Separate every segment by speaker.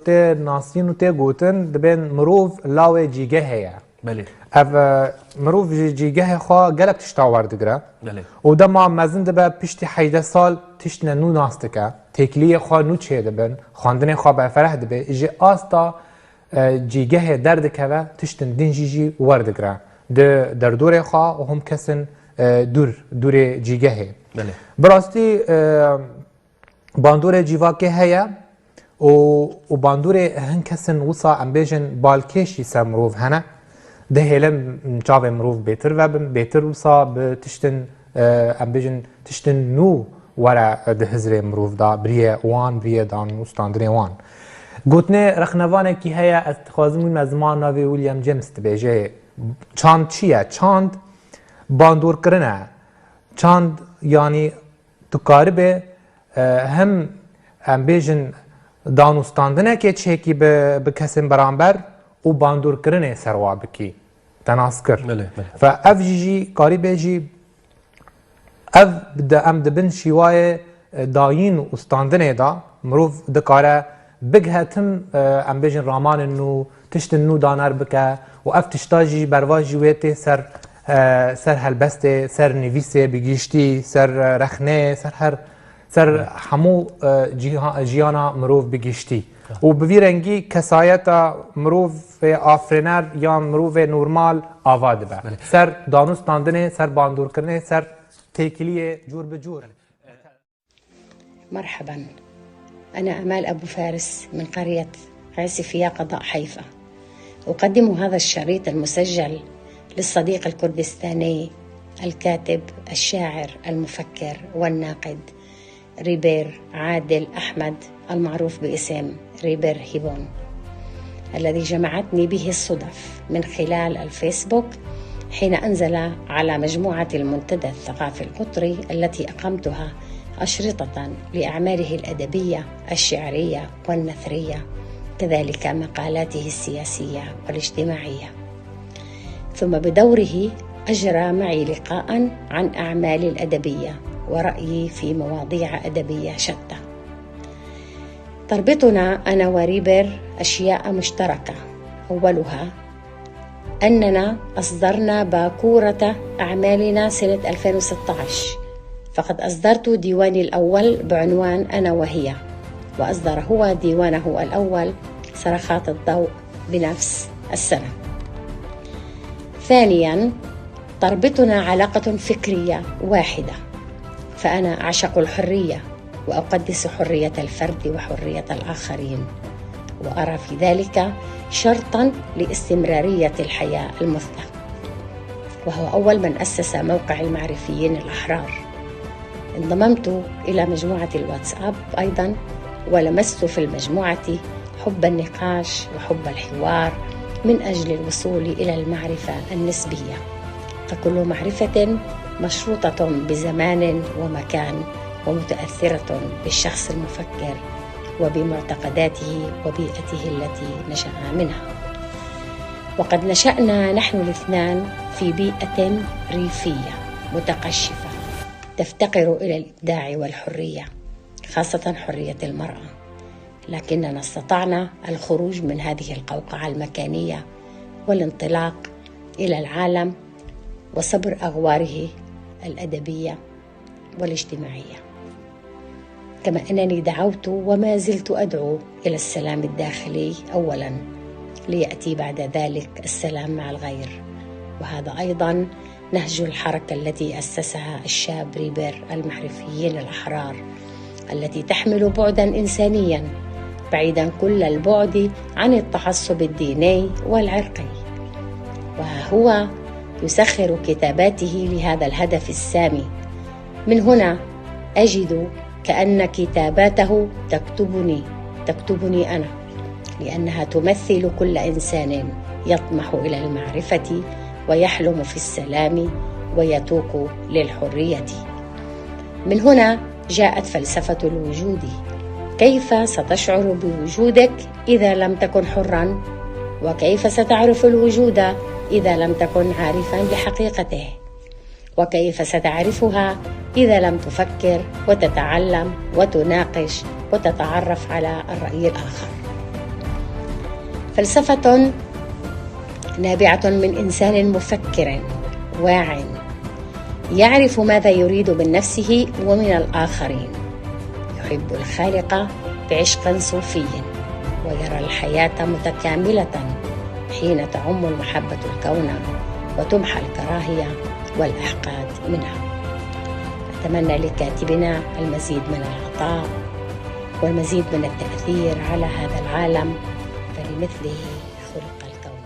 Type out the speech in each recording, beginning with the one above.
Speaker 1: te nasîn û tê gotin dibên mirov lawê cîgehê ye.
Speaker 2: Belê.
Speaker 1: Ev mirov ji cîgehê xwe gelek tişta werdigire.
Speaker 2: Belê.
Speaker 1: û dema mezin dibe piştî 18 sal tiştine nû nas dike. Têkiliyê xwe nû çê dibin, xwendinê xwe befereh dibe. Ji asta cîgehê derdikeve tiştin din jî werdigire. Di derdorê xwe û hûn kesin dûrê cîgehê.
Speaker 2: Belê.
Speaker 1: Bi rastî bandorê cîvakê heye û bandorê hin kesin wisa em bêjin balkêşî ser mirov hene. Dihêlin çavê mirov bêtir vebin, bêtir wisa bi tiştin em bêjin tiştin nû were di hizrê mirov da biriye wan, biriye danûstandinê wan. Gotinê rexnevanekî heye ez dixwazim wî me ziman navê William James dibêje. Çand çi ye? Çand bandorkirin e. Çand yanî tu karibê hem em bêjin danûstandinekê çêkî bi kesên beramber û bandorkirinê serwa bikî. Te nas kir. Fe ev jî karîbê jî ev em dibin şîwayê dayîn û standinê da mirov dikare bighetim em bêjin ramanên nû, tiştin nû daner bike û ev tişta jî berva jî wê tê ser helbestê, ser nivîsê bigîştî, ser rexnê, ser hemû jiyana mirov bigîştî. û bi vî rengî kesayeta mirovê afrêner yan mirovê normal ava dibe. Ser danûstandinê, ser bandorkirinê, ser têkiliyê cûr bi cûr.
Speaker 3: مرحبا، أنا أمال أبو فارس من قرية عسفية قضاء حيفا. أقدم هذا الشريط المسجل للصديق الكردستاني الكاتب الشاعر المفكر والناقد ريبير عادل أحمد المعروف باسم ريبير هيبون، الذي جمعتني به الصدف من خلال الفيسبوك حين أنزل على مجموعة المنتدى الثقافي القطري التي أقمتها أشرطة لأعماله الأدبية الشعرية والنثرية، كذلك مقالاته السياسية والاجتماعية. ثم بدوره أجرى معي لقاء عن أعمالي الأدبية ورأيي في مواضيع أدبية شتى. تربطنا أنا وريبر أشياء مشتركة، أولها أننا أصدرنا باكورة أعمالنا سنة 2016، فقد أصدرت ديواني الأول بعنوان أنا وهي، وأصدر هو ديوانه الأول صرخات الضوء بنفس السنة. ثانيا تربطنا علاقة فكرية واحدة، فأنا أعشق الحرية وأقدس حرية الفرد وحرية الآخرين، وأرى في ذلك شرطا لاستمرارية الحياة المثلى، وهو أول من أسس موقع المعرفيين الأحرار. انضممت إلى مجموعة الواتساب أيضا، ولمست في المجموعة حب النقاش وحب الحوار من أجل الوصول إلى المعرفة النسبية، فكل معرفة مشروطة بزمان ومكان ومتأثرة بالشخص المفكر وبمعتقداته وبيئته التي نشأ منها. وقد نشأنا نحن الاثنان في بيئة ريفية متقشفة تفتقر إلى الإبداع والحرية، خاصة حرية المرأة، لكننا استطعنا الخروج من هذه القوقعة المكانية والانطلاق إلى العالم وصبر أغواره الأدبية والاجتماعية. كما أنني دعوت وما زلت أدعو إلى السلام الداخلي أولا، ليأتي بعد ذلك السلام مع الغير، وهذا أيضا نهج الحركة التي أسسها الشاب ريبير المعرفيين الأحرار، التي تحمل بعدا إنسانيا بعيدا كل البعد عن التعصب الديني والعرقي، وهو يسخر كتاباته لهذا الهدف السامي. من هنا أجد كأن كتاباته تكتبني أنا، لأنها تمثل كل إنسان يطمح إلى المعرفة ويحلم في السلام ويتوق للحرية. من هنا جاءت فلسفة الوجود. كيف ستشعر بوجودك إذا لم تكن حرا؟ وكيف ستعرف الوجود إذا لم تكن عارفا بحقيقته؟ وكيف ستعرفها إذا لم تفكر وتتعلم وتناقش وتتعرف على الرأي الآخر؟ فلسفة نابعة من إنسان مفكر واع يعرف ماذا يريد من نفسه ومن الآخرين، يحب الخالق بعشق صوفي، ويرى الحياة متكاملة حين تعم المحبة الكون وتمحى الكراهية والأحقاد منها. أتمنى لكاتبنا المزيد من العطاء والمزيد من التأثير على هذا العالم، فلمثله خلق الكون.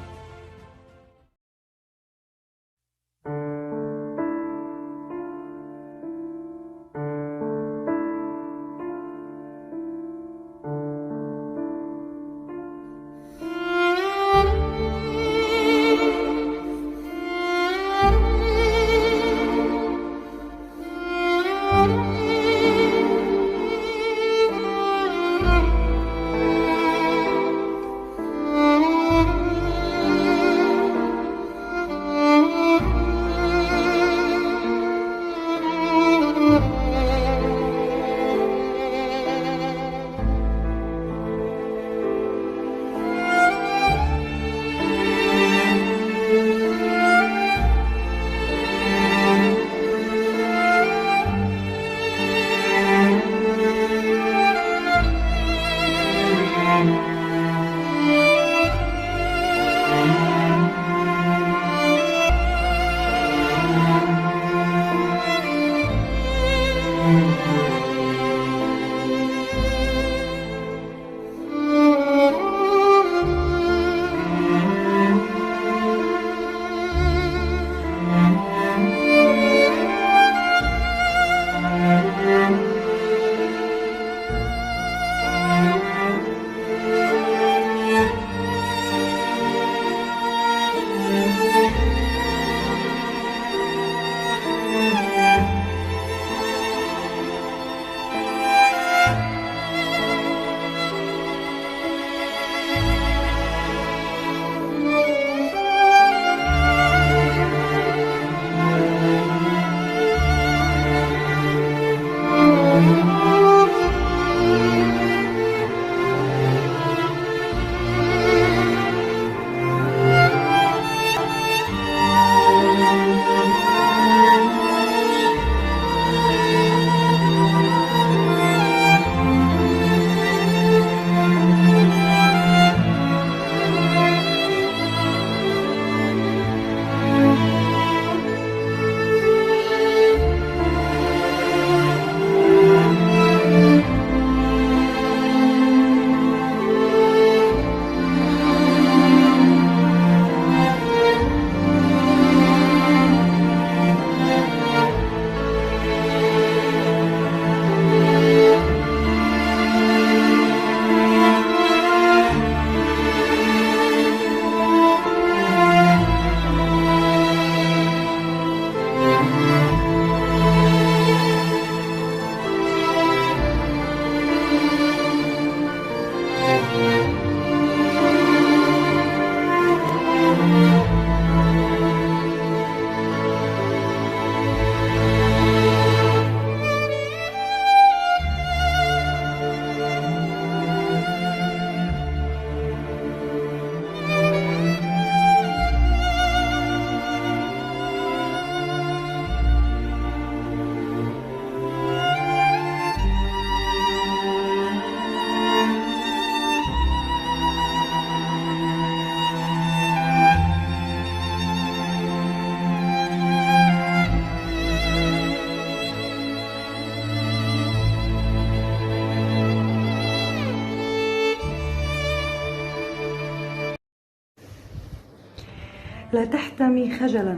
Speaker 2: لا تحتمي خجلا،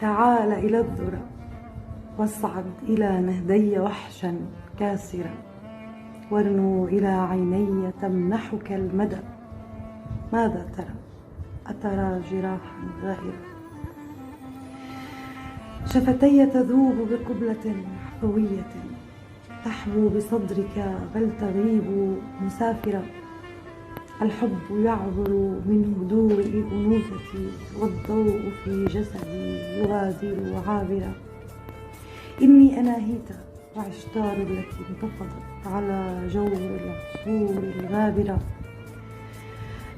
Speaker 2: تعال إلى الذرى واصعد إلى نهدي وحشا كاسرا، وارنو إلى عيني تمنحك المدى. ماذا ترى؟ أترى جراحا غائرة؟ شفتي تذوب بقبلة حفوية، تحبو بصدرك بل تغيب مسافرة. الحب يعبر من هدوء أنوثتي، والضوء في جسدي يغادر عابرا. إني أناهيت وعشتار التي انتفضت على جور العصور الغابرة.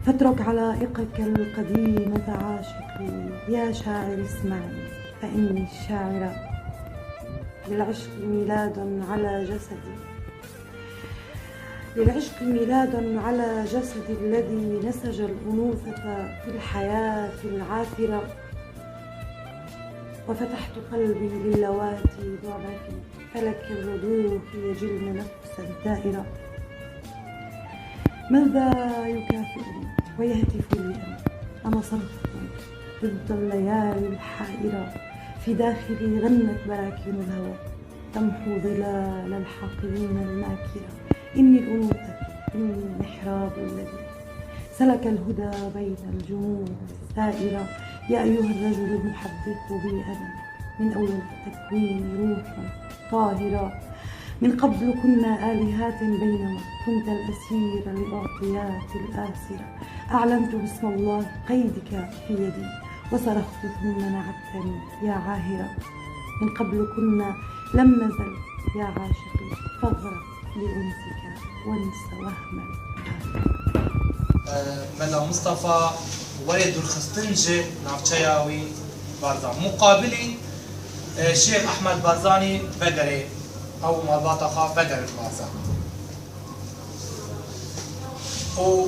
Speaker 2: فاترك علائقك القديمة عاشقي يا شاعر اسمعني، فإني الشاعرة للعشق ميلاد على جسدي، للعشق ميلاد على جسدي الذي نسج الأنوثة في الحياة العاثرة، وفتحت قلبي للواتي ضعفي فلك الرضوح يجلن نفسا دائرة. ماذا يكافئني ويهتف لي أنا صرخة ضد الليالي الحائرة، في داخلي غنت براكين الهوى تمحو ظلال الحاقدين الماكرة. إني الأنوثة، إني المحراب الذي سلك الهدى بين الجمود السائرة. يا أيها الرجل المحدث بي أنا من أول التكوين روحا طاهرة، من قبل كنا آلهات بينما كنت الأسير للأعطيات الآسرة. أعلنت باسم الله قيدك في يدي وصرخت ثم نعتني يا عاهرة. من قبل كنا لم نزل يا عاشقي فاغرق بأنسك وانس وهما.
Speaker 1: ملا مصطفى ولد الخستنجي نافشياوي بارزان مقابلي الشيخ أحمد بارزاني بقري أو مالباطا خاف بقري بارزان و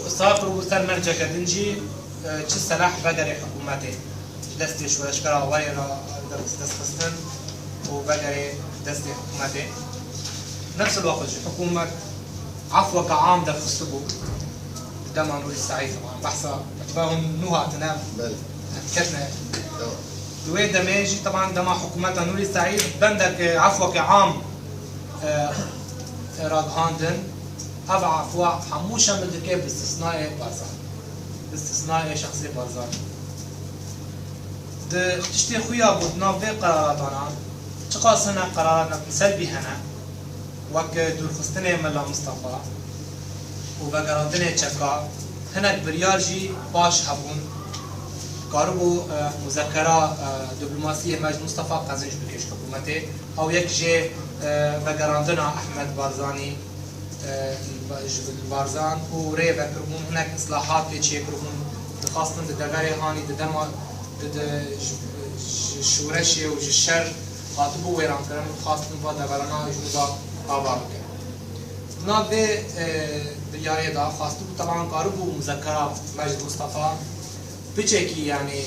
Speaker 1: سافروا سر مرجع كدنجي چه سلاح بقري حكومتي دستي شو اشكرا ويرا دست خستن وبقري دستي حكومتي نفس الوقت حكومة عفو كعام در خستبو دم نور السعيد طبعا بحثا اتباهم نوها تنام كتنا دوي دماجي طبعا دما حكومة نور السعيد بندك عفو كعام راد هاندن هذا عفو حموشة من دكي باستثناء بارزان باستثناء شخصي بارزان ده تشتي خويا بود نافي قراراتنا چقا سنة قراراتنا سلبي هنا وك دور خستنه ملا مصطفى وبقراندنه چكا هناك بريارجي باش هبون قاربو مذكرة دبلوماسية مجد مصطفى قزنج بكيش حكومته او يك جي بقراندنا احمد بارزاني البارزان وري بكربون هناك اصلاحات كي يكربون خاصة دغاري هاني دما الشورشي والشر خاطبو ويران كرم خاصة دغارنا جنوبا آبارك. نابه دياري دا خاصة طبعا قاربو مذكرة مجد مصطفى بچكي يعني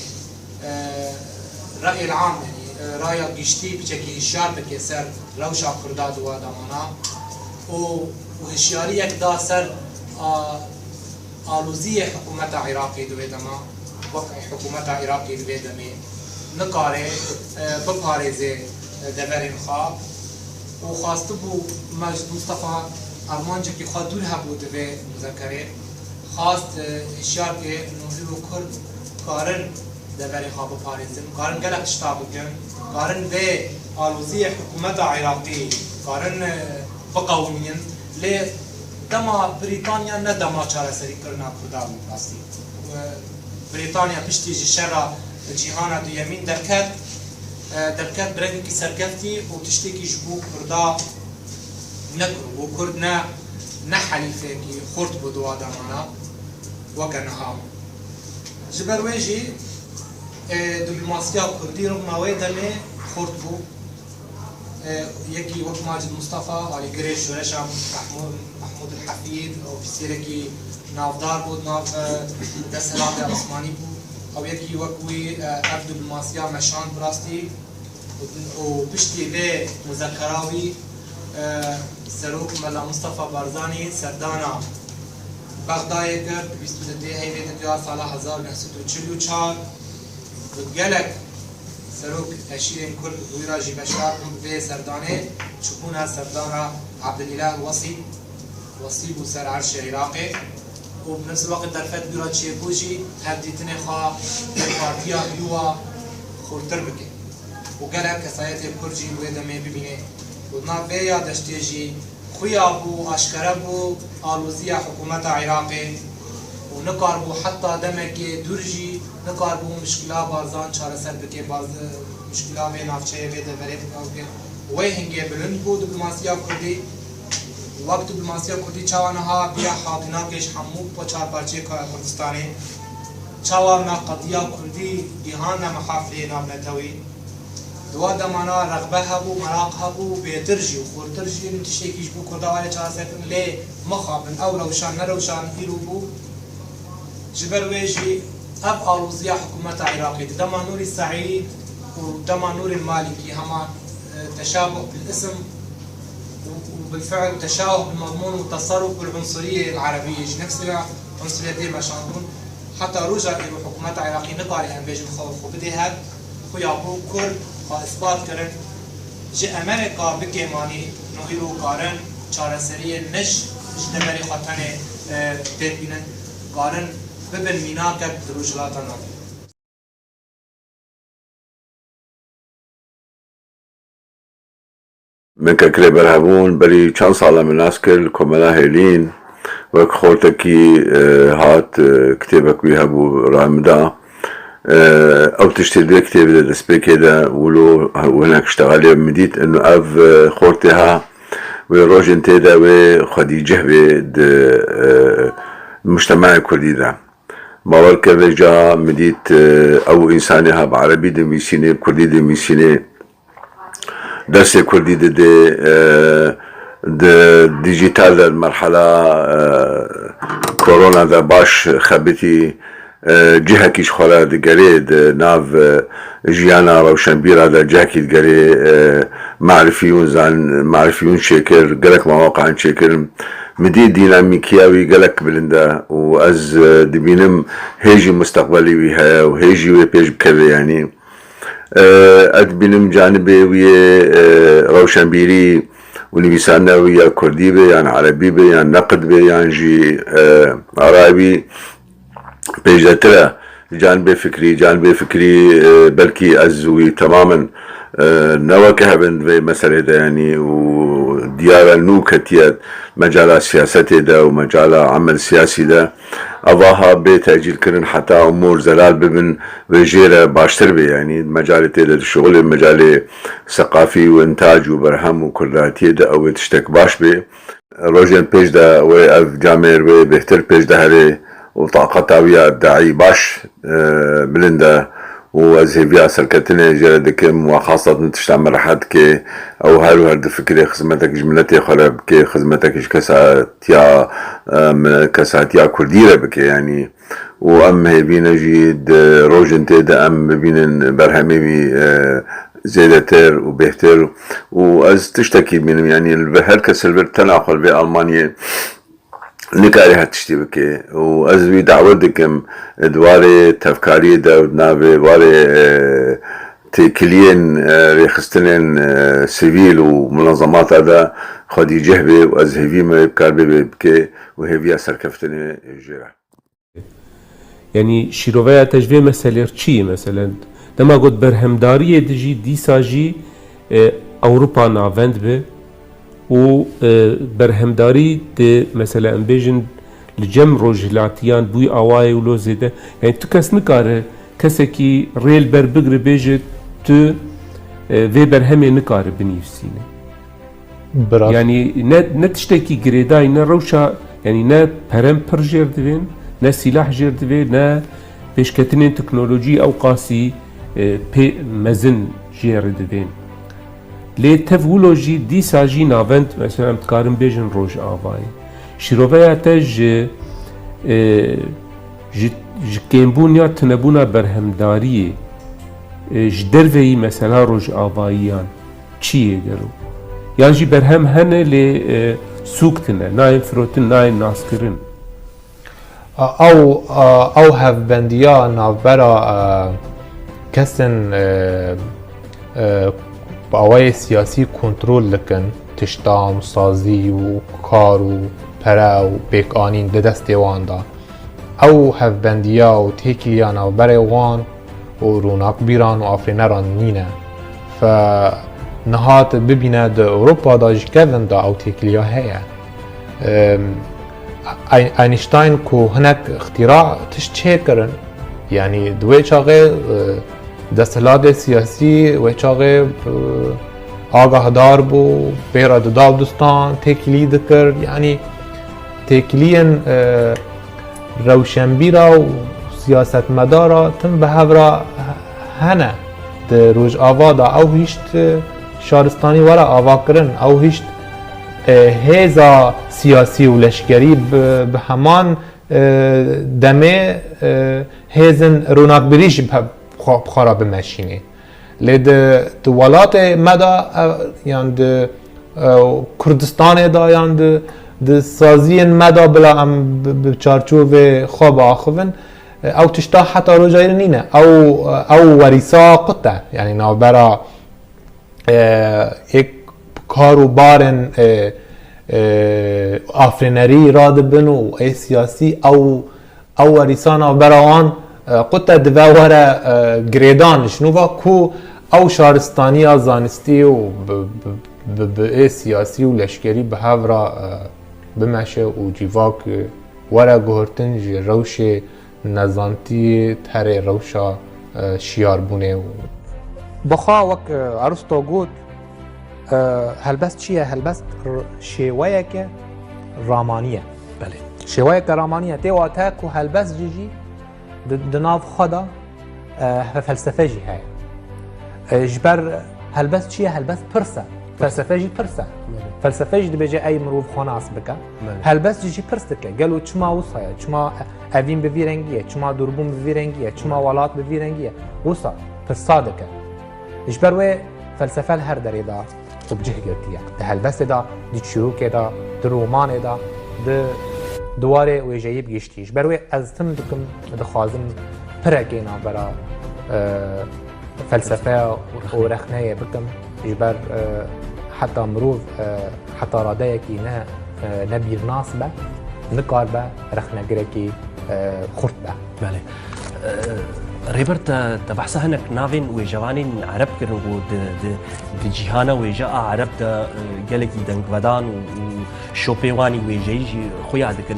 Speaker 1: رأي العام يعني رأي قشتي بچكي هشيار بكي سر روشا كرداد ودامانا وهشياريك دا سر آلوزية حكومة عراقي دوي دما وقع حكومة عراقي دوي دمي نقاري بباريزي دبرين خواب وخاصة بو مجد مصطفى أرمانجا كي خادول هبو دوي مذكرة خاص هشيار كي نوزيلو كرد قارن دبرين خواب بباريزي قارن قلق اشتابكن قارن بي آلوزية حكومة عراقي قارن بقومين لي دما بريطانيا ندما چاره سری کرنا کردان راستی بريطانيا پشتی جشرا جهان دو یمین درکت برنگی کی سرکفتی و تشتی کی جبو کردا نکرو و کرد نه حلیفه کی خورد بدو آدمانا وکنها جبر ویجی دبلوماسیا کردی رغم وی دمه خورد بو يكي وقت ماجد مصطفى علي قريش ورشا محمود الحفيد او في سيركي ناف دار بود ناف دس هلال عثماني بود او يكي وقوي افدو بالماسيا مشان براستي وبشتي بي مذكراوي سروك ملا مصطفى بارزاني سردانا بغداي كرد بيستو دي هاي بيت ديار صالح 1944 وتقلق سروك أشيرين كل ويراجي بشار في سردانه شكونا سردانا عبد الإله الوصي وصيب سر عرش العراقي وبنفس الوقت درفت بيراد شيبوجي هديتني خا البارتيا يوا خورتر بكي وقالك كسايتي بكرجي ويدمي ببيني ودنا بيا دشتيجي خويا بو أشكره بو آلوزية حكومة عراقي ونقاربو حتى دمكي درجي نقاربو مشكلة بارزان چاره سر بكي باز مشكلة بين نافچه بيد بريد بكي وي هنگي بلند بو دبلوماسيا كردي وقت دیپلوماسیا کردی چاوانها بیا حاضرنا کش همو با چهار پارچه کردستانی چاوانا قضیه کردی جهان محافظه نابنتوی دوا دمانا رغبه هبو مراق هبو بهترجی و خورترجی نتشتکیش بو کردوال چهار سفن لی مخابن او روشان نروشان ایرو بو جبر ويجي أب أروزيا حكومة عراقية دما نور السعيد ودما نور المالكي هما تشابه بالاسم وبالفعل تشابه بالمضمون والتصرف بالعنصرية العربية نفس العنصرية دي ما شاندون حتى رجع إلى حكومة عراقية نقاري أن بيجن خوف وبدي هاد خيابو كل إثبات كرن جي أمريكا بكيماني نهيرو قارن چارەسەریە نش ژنەبەری خەتەنێ تێبینن قارن ببن میناکە دروژڵاتە ناو.
Speaker 4: من ككلي برهبون بري چند سالة من ناسكل كوملا هيلين وك خورتكي هات كتابك بيهبو رامدا او تشتري دي كتاب دا دسبيكي دا ولو هناك اشتغالي مديت انه اف خورتها وروجن تيدا وخديجه بد المجتمع الكردي دا باور كرجا مديت او انسانها بعربي دميسيني بكردي دميسيني درس كردي د ديجيتال المرحلة كورونا دا باش خبتي جهة كيش خلا دقري ناف جيانا روشنبيرا دا جاكي دقري معرفيون زان معرفيون شكر قلق مواقع شكر مدي ديناميكياوي قلق بلندا وأز دبينم هيجي مستقبلي ويها وهيجي ويبيج بكذا يعني أدبينم جانبي ويا روشنبيري ونبيسانا ويا كردي بي يعني عربي بي يعني نقد بي يعني جي عربي بيجاترا جانبي فكري بلكي أزوي تماما نواكه بن مسألة دا يعني وديارة نوكتيات مجال سياسة دا ومجال عمل سياسي دا أضاها بتأجيل كرن حتى أمور زلال ببن وجيرة باشتر بي يعني مجال تيدا الشغل مجال ثقافي وإنتاج وبرهم وكلاتي دا أو تشتك باش بي روجين بيج دا وأف جامير بهتر بيج دا هري وطاقتها ويا الداعي باش بلندا وزيفيا سركتني جردكم وخاصة تشتعمل حد كي أو هارو هرد فكري خدمتك جملتي خرب كي خدمتك كساتيا كرديرة بكي يعني وأم هيبين جيد روجن تيدا أم بين برهمي بي زيدتر وبهتر وأز تشتكي منهم يعني البهر كسلبر تناقل بألمانيا نكاري هاتشتي بكي وأزوي دعوتكم دواري تفكاري داودنا بواري تكلين ريخستنين سيفيل ومنظمات هذا خدي جهبي وأزهيفي ما يبكار بكي وهيفيا سركفتني جيرا
Speaker 5: يعني شيروفيا تجوي مسألة چي مثلا دما قد برهمدارية دجي ديساجي أوروبا نافند به و برهمداری ده مثلا امبیجن لجم روجلاتیان بوی آوای ولو زده یعنی تو کس نکاره کسی که ریل بر بگره بیجه تو وی برهمی نکاره بنیفسینه یعنی نه تشتکی گریدای نه روشا یعنی نه پرم پر جر دوین نه سلاح جر دوین نه پیشکتنین تکنولوژی او قاسی پی مزن جر دوین لی تفولوژی دیساجی ناوند مثلا تکارم بیجن روش آوای شیروفیا تج کمبونیا تنبونا برهمداری جدروی مثلا روش آواییان چیه درو یعنی جی برهم هنه لی سوکتنه نایم فروتن نایم ناسکرن
Speaker 1: او هف بندیا نافبرا کسن باوای سیاسی کنترل لکن تشتام سازی و کار و پره و بیکانین ده دست وان دا او هفبندیا و تیکیان و بره وان و روناک بیران و آفرینران نینه فنهات ببینه ده اوروپا دا جکوین دا او تیکلیا هیا اینشتاین که هنک اختراع تشت چه کرن یعنی دوی چاقه دستلات سیاسی و چاقه آگاهدار بو بیرا داودستان تکلی دکر یعنی تکلین روشنبیرا و سیاست مدارا تم به هورا هنه ده روز آوا دا او هیشت شارستانی ورا آوا کرن او هیشت هیزا سیاسی و لشکری به همان دمه هیزن روناک بریش بخارا بمشینه لید ولات مدا یعنی ده کردستان دا یعنی ده سازی مدا بلا ام بچارچوب خواب آخوون او تشتا حتی رو جایر نینه او وریسا قطع یعنی نابرا یک کارو بارن آفرینری راد بنو ای سیاسی او وریسانا براوان قطع دواره گریدان شنووا کو او شارستانی زانستی و به سیاسی و لشکری به هورا بمشه و جیواک وره گهرتن جی روش نزانتی تر روشا شیار بونه بخوا وک ارسطو گوت هلبست چیه؟ هلبست شیوه که رامانیه
Speaker 6: بله
Speaker 1: شیوه که رامانیه تی واتا که هلبست جیجی دناف خدا فلسفه جی های جبر هلبست چیه؟ هلبست پرسه فلسفه جی پرسه فلسفه جی دبیجه ای مروف خوناس بکه هلبست جی پرس دکه گلو چما وصایه چما اوین به ویرنگیه چما دربون به ویرنگیه چما ولات به ویرنگیه وصا پرسا دکه جبر و فلسفه هر دری دا وبجه گرتیه ده هلبست دا دی چروک دا ده رومان دا ده دواره ویجهی بگیشتیش بروی از تم دکم دخوازم پرگینا برا فلسفه و رخنه بکم جبر حتی مروف حتی راده یکی نه نبیر ناس به نکار به رخنه گرکی خورد به
Speaker 6: بله ريبرت تبحثها هناك نافين وجوانين عرب كرن د جيهانا وجا عرب د جلكي دنگ ودان وشوبيواني وجيجي خويا دكن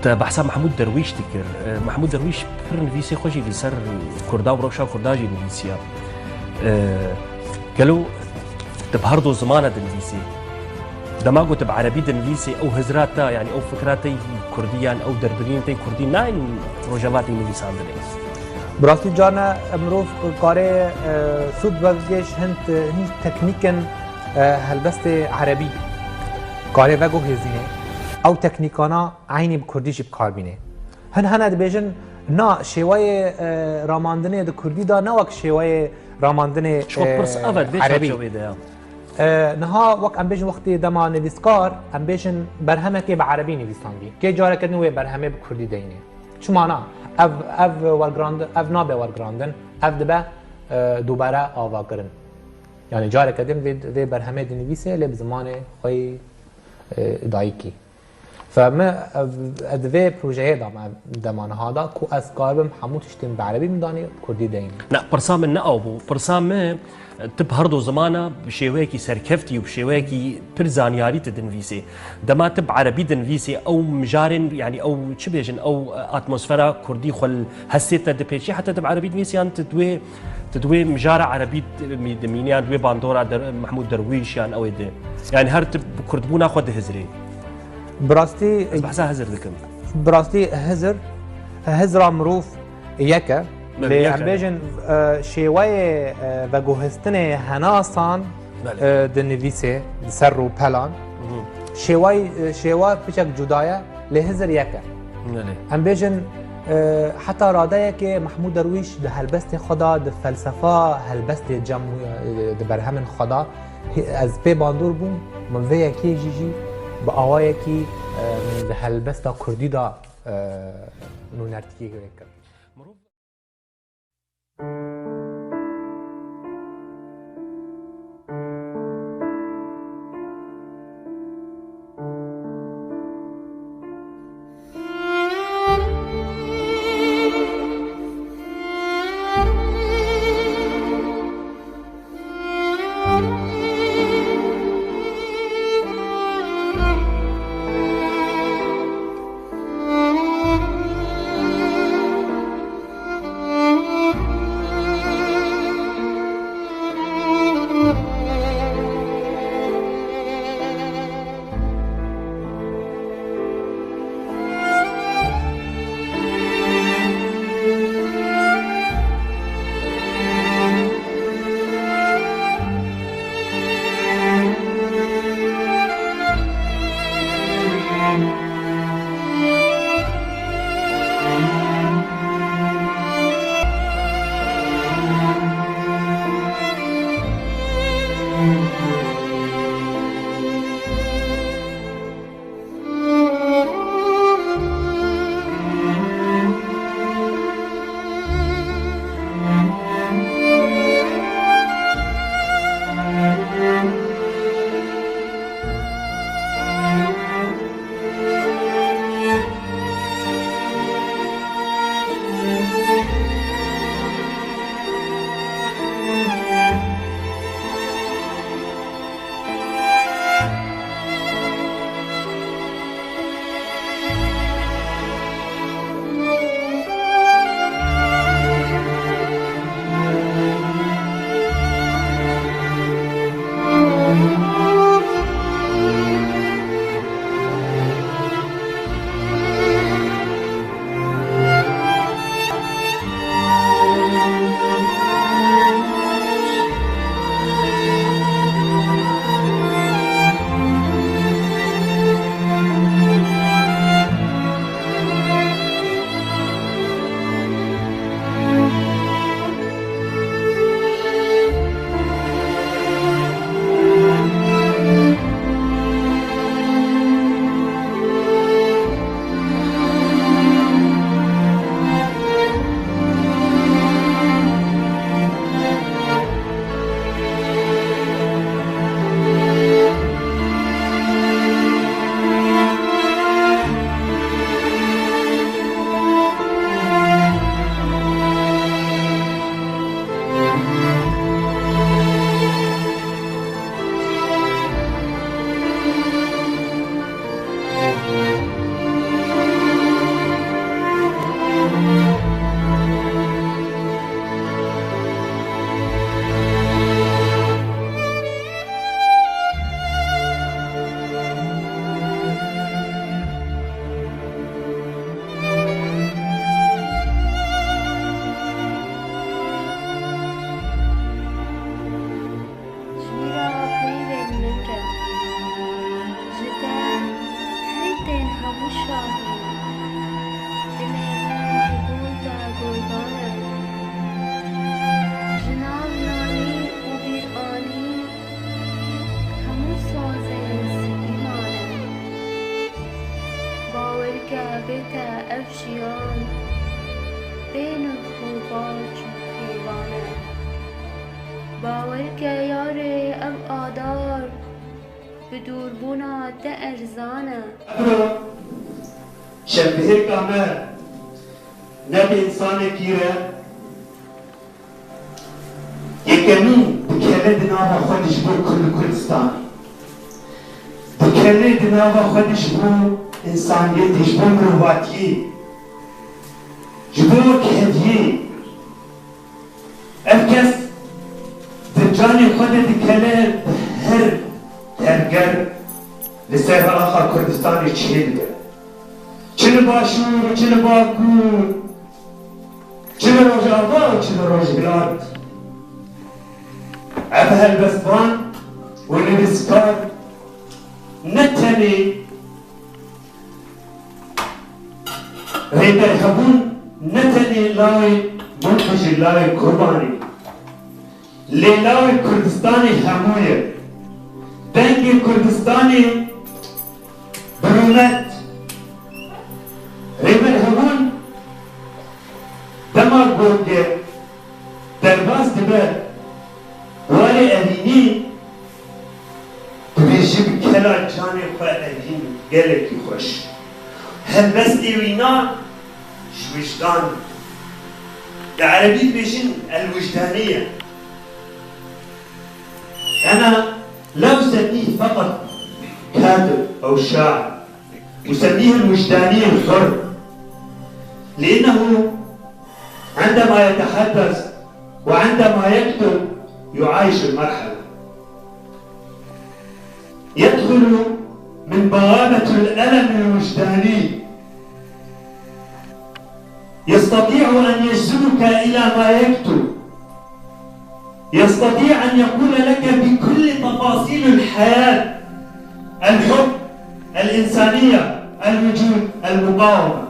Speaker 6: تبحثها محمود درويش تكر محمود درويش بر نفيسي خوشي لسر كردا وروشا كرداجي نفيسيا قالوا تبهردو زمانة دنفيسي دما قلت بعربي دنفيسي او هزراتا يعني او فكراتي كرديان او دربرين تي كردي ناين روجواتي نفيسان دنيس
Speaker 1: براستی جانا امروز کار سود وگش هند تکنیکن هلبست عربی کار وگو هزینه او تکنیکانا عینی بکردیش بکار بینه هن بیجن نا شیوه راماندنه د کردی دا نه وک شیوه راماندنه عربی نها وقت ام بیشن وقتی دما نویسکار ام بیشن برهمه که به عربی نویساندی که جاره کردن و برهمه به کردی دینه چه معنا اف ورگراند اف نابه ورگراندن اف دبه دوباره آوا کردن یعنی جاره کردن و برهمه نویسه لب زمان خوی دایکی فما ادوی پروژه دمان هذا کو از کاربم همو تشتیم به عربی میدانی کردی دین
Speaker 6: لا برسام نقابو برسام تبهردو زمانه بشيويكي سركفتي وبشيويكي برزانياري تدنفيسي دما تب عربي دنفيسي او مجارن يعني او تشبيجن او اتموسفيرا كردي خل هسيتنا دبيشي حتى تب عربي دنفيسيان تدوي مجارة عربي دمينيان دوي باندورا محمود درويش يعني او يدي يعني هر تب كردبونا خود هزري
Speaker 1: براستي
Speaker 6: بحسها هزر دكم
Speaker 1: براستي هزر مروف يكا لیامبیجن شیوه و گوهستن هناسان دنویسه سر رو پلان شیوه پیچک جدایه لهزر یکه هم بیجن حتی راده که محمود درویش ده هلبست خدا ده فلسفه هلبست ده برهمن خدا از پی باندور بون من وی یکی جیجی با آوای یکی ده هلبست کردی دا نونرتیکی کرد
Speaker 7: افشیان بین خوباچ حیوانه باور که یار ام آدار به دوربونا ده ارزانه
Speaker 8: شبهه کامه نب انسان گیره یکمی بکره دناوا خودش بو کل کردستان بکره دناوا خودش بو انسانیتش بو مروواتی جبو کهدیه افکس دجانی خود دکله هر درگر لسر آخر کردستانی چه دیگه چه باشور چه باکو چه روز آبا چه روز بلاد عبه البسبان والبسكار نتني ريد الحبون نتني لاي منتج لاي قرباني لاي كردستاني هموية دنگي كردستاني برونت ريد الحبون دماغ بوده درباس دبه ولی اوینی بیشی بکلا جان خواه اوین گلکی خوش هلبستی وینا وجدان در عربی بيشين الوجدانية أنا لا أسميه فقط كاتب أو شاعر أسميه الوجداني الحر لأنه عندما يتحدث وعندما يكتب يعايش المرحلة يدخل من بوابة الألم الوجداني يستطيع أن يجذبك إلى ما يكتب يستطيع أن يقول لك بكل تفاصيل الحياة الحب الإنسانية الوجود المقاومة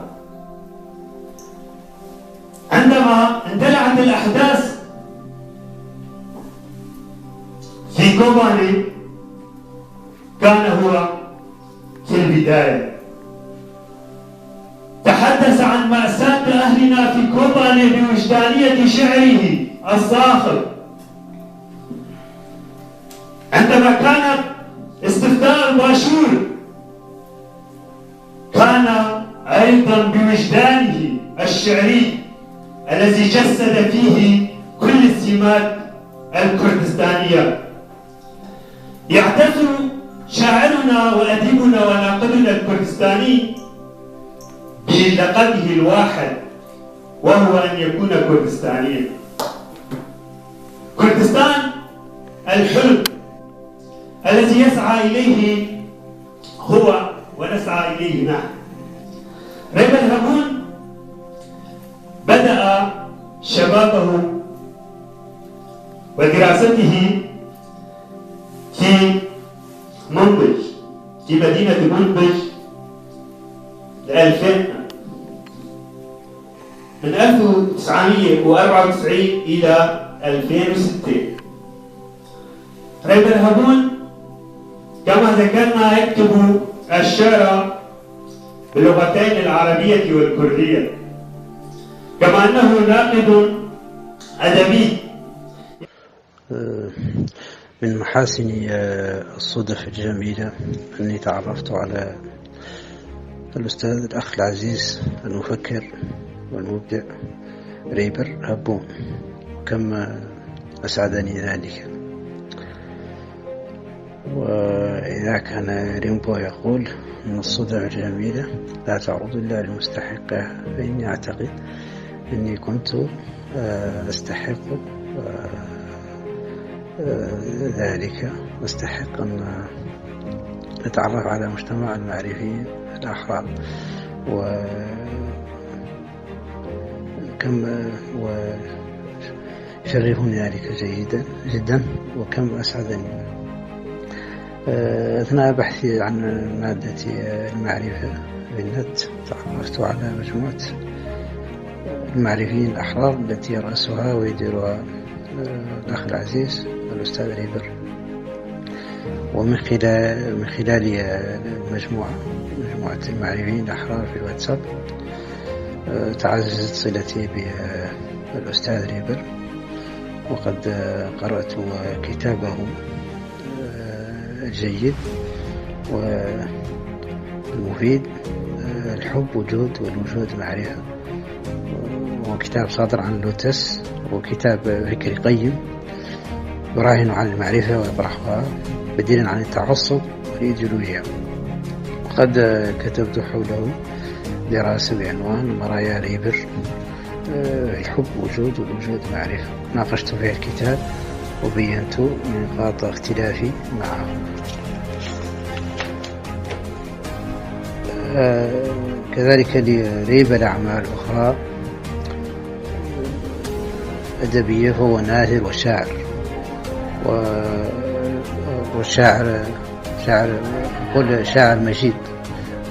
Speaker 8: عندما اندلعت الأحداث في كوباني كان هو في البداية. تحدث عن مأساة أهلنا في كوباني بوجدانية شعره الصاخب. عندما كان استفتاء الباشور كان أيضا بوجدانه الشعري الذي جسد فيه كل السمات الكردستانية. يعتز شاعرنا وأديبنا وناقدنا الكردستاني بلقبه الواحد، وهو أن يكون كردستانيا. كردستان الحلم الذي يسعى إليه هو ونسعى إليه نحن. ريبر هامون بدأ شبابه ودراسته في منبج، في مدينة منبج 2000 من 1994 إلى 2006. ريبر هامون كما ذكرنا يكتب الشعر باللغتين العربية والكردية، كما أنه ناقد أدبي.
Speaker 9: من محاسن الصدف الجميلة أني تعرفت على الأستاذ الأخ العزيز المفكر والمبدع ريبر هبون، كما أسعدني ذلك. وإذا كان ريمبو يقول أن الصدف الجميلة لا تعرض إلا لمستحقها، فإني أعتقد أني كنت أستحق ذلك، أستحق أن أتعرف على مجتمع المعرفي الأحرار، وكم يشرفني ذلك جدا، وكم أسعدني. أثناء بحثي عن مادة المعرفة بالنت تعرفت على مجموعة المعرفيين الأحرار التي يرأسها ويديرها الأخ العزيز الأستاذ ريبر. ومن خلال مجموعة المعرفيين الأحرار في الواتساب تعززت صلتي بالأستاذ ريبر، وقد قرأت كتابه الجيد والمفيد الحب وجود والوجود معرفة، وكتاب صادر عن لوتس، وكتاب فكري قيم يراهن على المعرفة ويطرحها بديلا عن التعصب والإيديولوجيا. وقد كتبت حوله دراسة بعنوان مرايا ريبر الحب وجود والوجود معرفة، ناقشت فيها الكتاب وبينت نقاط اختلافي معه. كذلك لريبر أعمال أخرى أدبية، فهو ناثر وشاعر، والشاعر شاعر مجيد،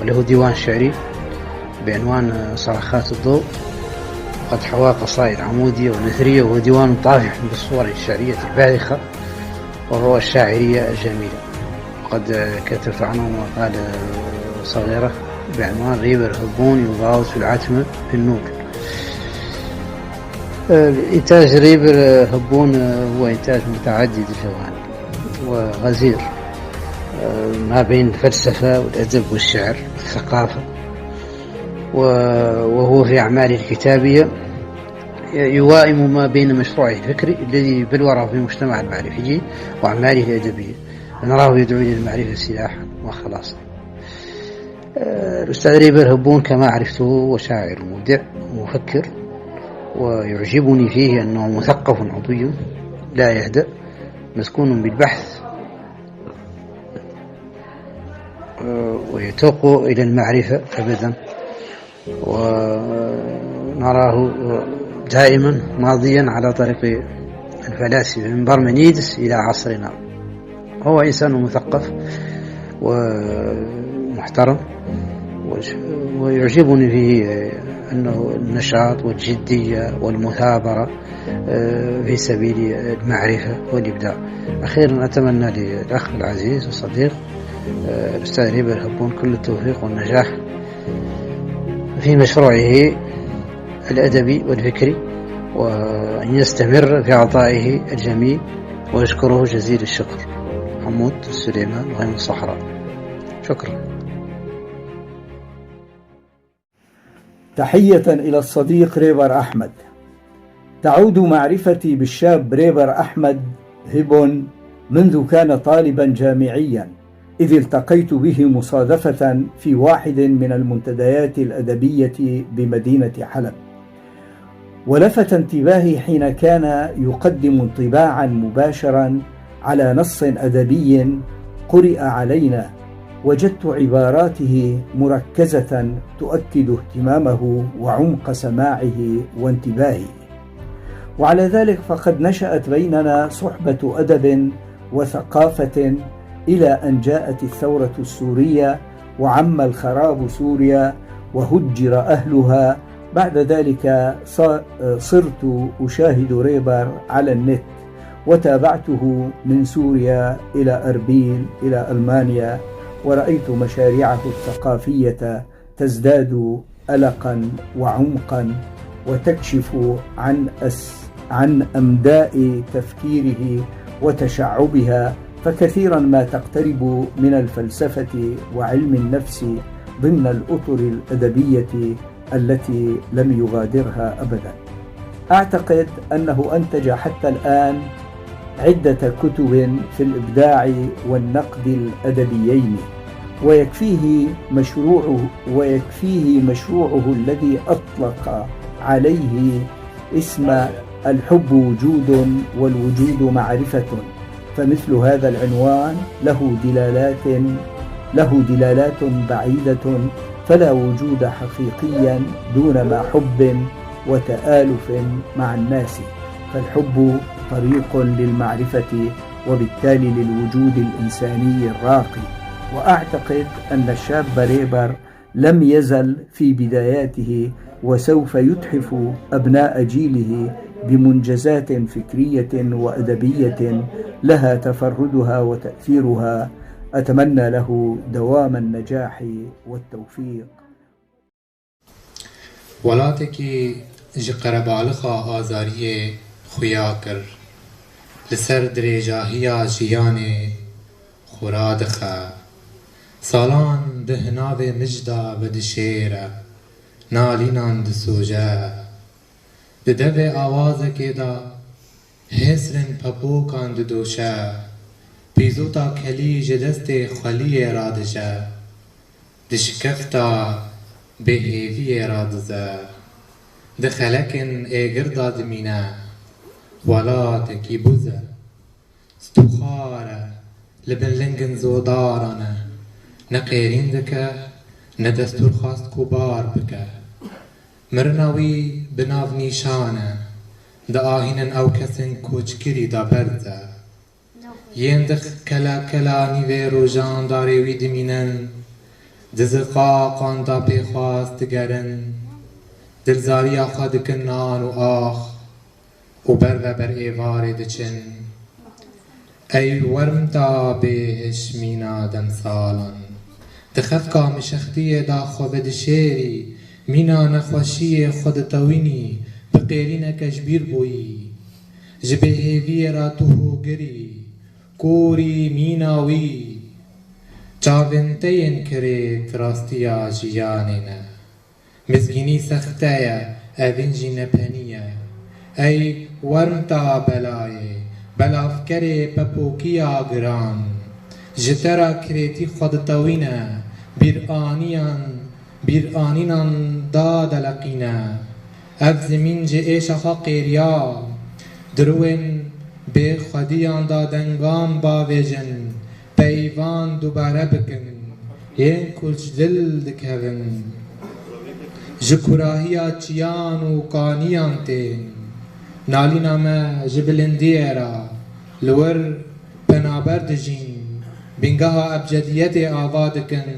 Speaker 9: وله ديوان شعري بعنوان صرخات الضوء، قد حوى قصائد عمودية ونثرية، وهو ديوان طافح بالصور الشعرية الباذخة وهو الشاعرية الجميلة. وقد كتبت عنه مقالة صغيرة بعنوان ريبر هبون يغاوز في العتمة في النور. إنتاج ريبر هبون هو إنتاج متعدد الجوانب وغزير ما بين الفلسفة والأدب والشعر والثقافة، وهو في أعماله الكتابية يوائم ما بين مشروعه الفكري الذي بلوره في المجتمع المعرفي وأعماله الأدبية، نراه يدعو إلى المعرفة سلاحا وخلاصا. الأستاذ ريبر هبون كما عرفته هو شاعر مبدع ومفكر، ويعجبني فيه أنه مثقف عضوي لا يهدأ، مسكون بالبحث، ويتوق إلى المعرفة أبدا، ونراه دائما ماضيا على طريق الفلاسفة من بارمنيدس إلى عصرنا. هو إنسان مثقف ومحترم، ويعجبني فيه أنه النشاط والجدية والمثابرة في سبيل المعرفة والإبداع. أخيرا أتمنى للأخ العزيز والصديق الأستاذ ريبر هبون كل التوفيق والنجاح في مشروعه الأدبي والفكري، وأن يستمر في عطائه الجميل، وأشكره جزيل الشكر. حمود سليمان، غيم الصحراء. شكرا.
Speaker 10: تحية إلى الصديق ريبر أحمد. تعود معرفتي بالشاب ريبر أحمد هبون منذ كان طالبا جامعيا، إذ التقيت به مصادفة في واحد من المنتديات الأدبية بمدينة حلب، ولفت انتباهي حين كان يقدم انطباعا مباشرا على نص أدبي قرئ علينا. وجدت عباراته مركزة تؤكد اهتمامه وعمق سماعه وانتباهه، وعلى ذلك فقد نشأت بيننا صحبة أدب وثقافة إلى أن جاءت الثورة السورية وعم الخراب سوريا وهجر أهلها. بعد ذلك صرت أشاهد ريبر على النت، وتابعته من سوريا إلى أربيل إلى ألمانيا، ورأيت مشاريعه الثقافية تزداد ألقا وعمقا، وتكشف عن أمداء تفكيره وتشعبها، فكثيرا ما تقترب من الفلسفة وعلم النفس ضمن الأطر الأدبية التي لم يغادرها أبدا. أعتقد أنه أنتج حتى الآن عدة كتب في الإبداع والنقد الأدبيين، ويكفيه مشروعه الذي أطلق عليه اسم الحب وجود والوجود معرفة. فمثل هذا العنوان له دلالات بعيدة، فلا وجود حقيقيا دون ما حب وتآلف مع الناس، فالحب طريق للمعرفة وبالتالي للوجود الإنساني الراقي. وأعتقد أن الشاب ريبر لم يزل في بداياته، وسوف يتحف أبناء جيله بمنجزات فكرية وأدبية لها تفردها وتأثيرها. أتمنى له دوام النجاح والتوفيق.
Speaker 11: ولاتکی جی قربالخا آزاری خویا کر لسر دریجاهیا جیان خورادخا سالان دهناو مجدا بدشیره نالینان دسوجه ددو آوازه دا حسرن پپوکان ددوشه پیزوتا کلی جدست خلی رادشه دشکفتا بهیوی رادزه دخلکن ایگر دمینه ولا تکی بوزه ستوخاره لبن لنگن زودارانه نقیرین دکه ندستور خواست کبار بکه مرناوی بناو نیشانه دا آهینن او کسن کوچکری دا برده یندخ کلا نیوی روژان داریوی دمینن دزقاقان دا پیخواست گرن دلزاری آخا دکن نان و آخ و بر ایوار دچن ای ورم دا بهش مینا دم سالان دخف کا مشختی دا خوبد شیری مینا نخوشی خود توینی بقیرین کشبیر بویی جبه هیوی را توهو گری کوری میناوی چاونتین کرید راستیا جیانینا مزگینی سختایا اوینجی نپنیه ای ورمتا بلایه بلافکر پپوکیا گران جترا کریتی خود توینه بیرانینان دادلقینه اف زمین جه ایشخا قیریا دروین به خودیان دادنگام باویجن پیوان دوباره بکن این کلچ دل دکهون جکراهیا چیان و کانیان تین نالی نامه جبلندیه را لور پنابر دجین بینگاه ابجدیت آواد کن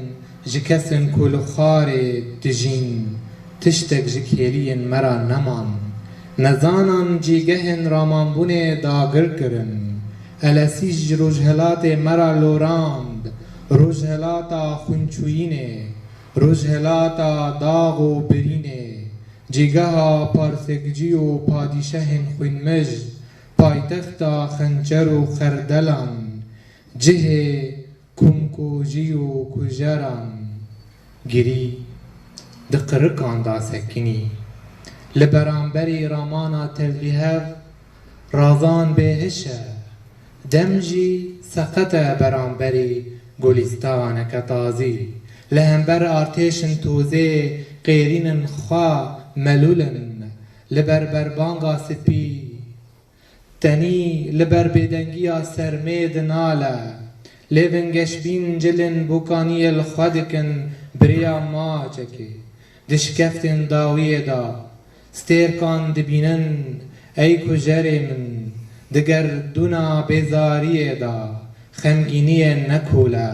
Speaker 11: جكسن كل خاري تجين تشتك جكهلين مرا نمان نزانان جيگهن رامان بونه داگر کرن الاسیج روجهلات مرا لوراند روجهلاتا خونچوینه روجهلاتا داغ و برینه جیگها پارسگجی و پادیشهن خونمج پایتختا خنجر و خردلان جه کمکوجی و کجران گری دقرکان دا سکنی لبرانبری رامانا تلویهف رازان بهشه دمجی سقط برانبری گلستان کتازی لهمبر آرتشن توزه قیرین خوا ملولن لبر بربانگا سپی تنی لبر بدنگیا سرمید ناله لیونگش بین جلن بوکانی الخدکن بریا ما چکی دشکفتن داویه دا ستیرکان دبینن ای کجره من دگر دونا بیزاریه دا خمگینی نکوله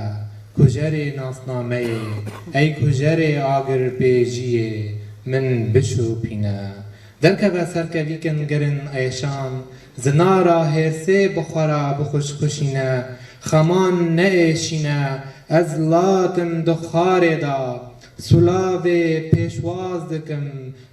Speaker 11: کجره ناسنامه ای کجره آگر بیجیه من بشو پینه درکه بسر کلیکن گرن ایشان زنارا هرسه بخورا بخوش خوشینه خمان نئشینه از لاتم دخاره دا سلاو پیشواز دکم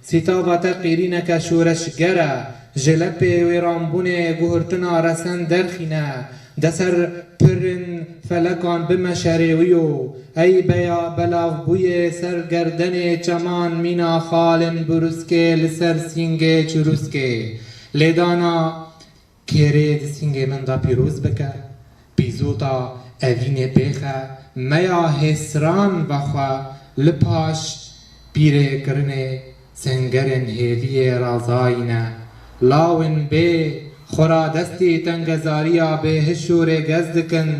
Speaker 11: سیتابت قیرینه که شورش گره جلپ ویرانبونه گوهرتنا رسن درخینه دسر پرن فلکان بمشریویو ای بیا بلاو بوی سرگردن چمان مینا خالن بروسکه لسر سینگه چروسکه لیدانا کره ده سینگه من دا پیروز بکه بیزوتا اوین بیخه میا حسران بخوا لپاش پیره کرنه سنگرن هیدی رازاینه لاون بی خورا دستی تنگزاریا به هشور گزدکن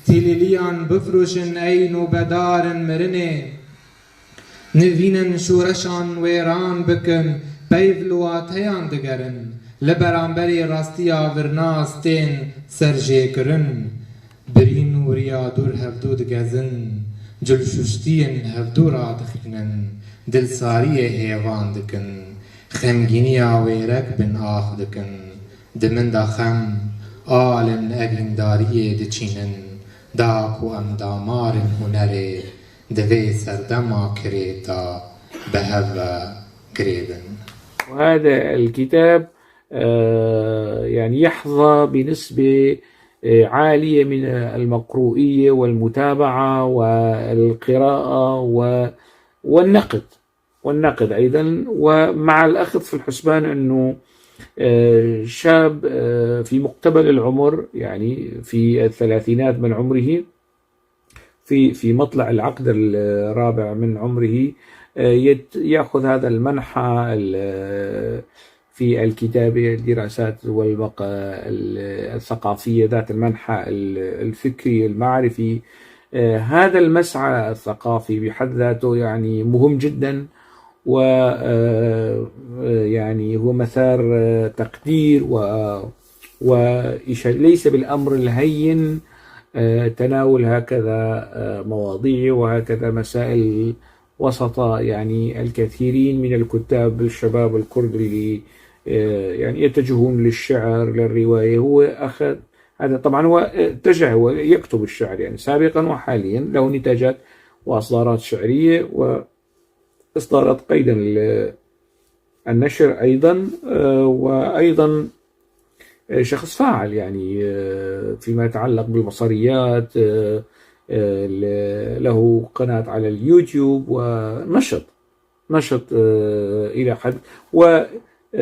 Speaker 11: تیلیلیان بفروشن اینو بدارن مرنه نوینن شورشان ویران بکن بیولوات هیان دگرن لبرانبری راستیا ورناستین سرجه کرن برین وریا دور هفدو دگزن جلشوشتین هفدو را دخینن دلساری هیوان دکن خمگینیا ویرک بن آخ دکن دمن دا خم آلن اگینداری دچینن داکو ام دامارن هنره دوی سردما كريتا بهذا قريبا.
Speaker 12: وهذا الكتاب يعني يحظى بنسبة عالية من المقروئية والمتابعة والقراءة والنقد أيضا، ومع الأخذ في الحسبان أنه شاب في مقتبل العمر، يعني في الثلاثينات من عمره، في مطلع العقد الرابع من عمره، يأخذ هذا المنحى في الكتابة، الدراسات الثقافية ذات المنحى الفكري المعرفي. هذا المسعى الثقافي بحد ذاته يعني مهم جدا، ويعني هو مثار تقدير وليس بالأمر الهين تناول هكذا مواضيع وهكذا مسائل وسط يعني الكثيرين من الكتاب الشباب الكرد اللي يعني يتجهون للشعر للرواية. هو أخذ هذا، طبعا هو اتجه، هو يكتب الشعر يعني سابقا وحاليا، له نتاجات وأصدارات شعرية وإصدارات قيدا للنشر أيضا، وأيضا شخص فاعل يعني فيما يتعلق بالبصريات، له قناة على اليوتيوب ونشط إلى حد، وليست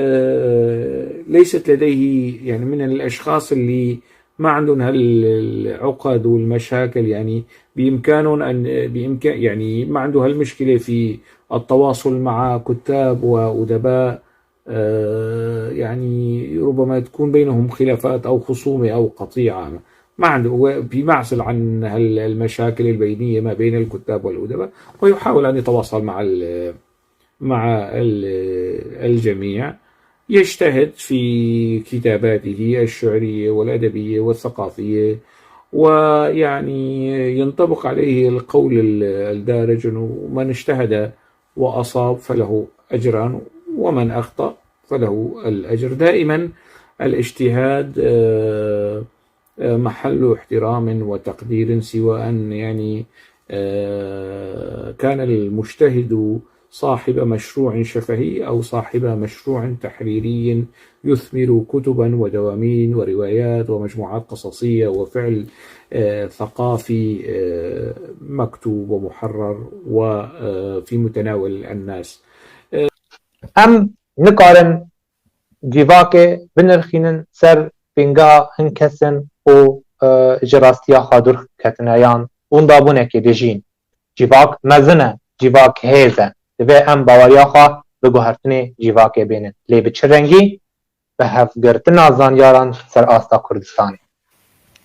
Speaker 12: لديه يعني من الأشخاص اللي ما عندهم هالعقد والمشاكل، يعني بإمكانهم يعني ما عنده هالمشكلة في التواصل مع كتاب وأدباء، يعني ربما تكون بينهم خلافات أو خصومة أو قطيعة، ما عنده، في معزل عن المشاكل البينية ما بين الكتاب والأدباء، ويحاول أن يتواصل مع الجميع. يجتهد في كتاباته الشعرية والأدبية والثقافية، ويعني ينطبق عليه القول الدارج أنه من اجتهد وأصاب فله أجران ومن أخطأ فله الأجر. دائما الاجتهاد محل احترام وتقدير، سواء يعني كان المجتهد صاحب مشروع شفهي أو صاحب مشروع تحريري يثمر كتبا ودواوين وروايات ومجموعات قصصية وفعل ثقافي مكتوب ومحرر وفي متناول الناس.
Speaker 1: ام نقارن جیواک بنرخینن سر بینگا هنکسن و جراستیا خادر کتنایان اون دابونه که دیجین جیواک مزنه جیواک هیزه دوی ام باوریا خواه بگوهرتنی جیواک بینن لی بچه رنگی به هفگرتن آزانیاران سر آستا کردستانی.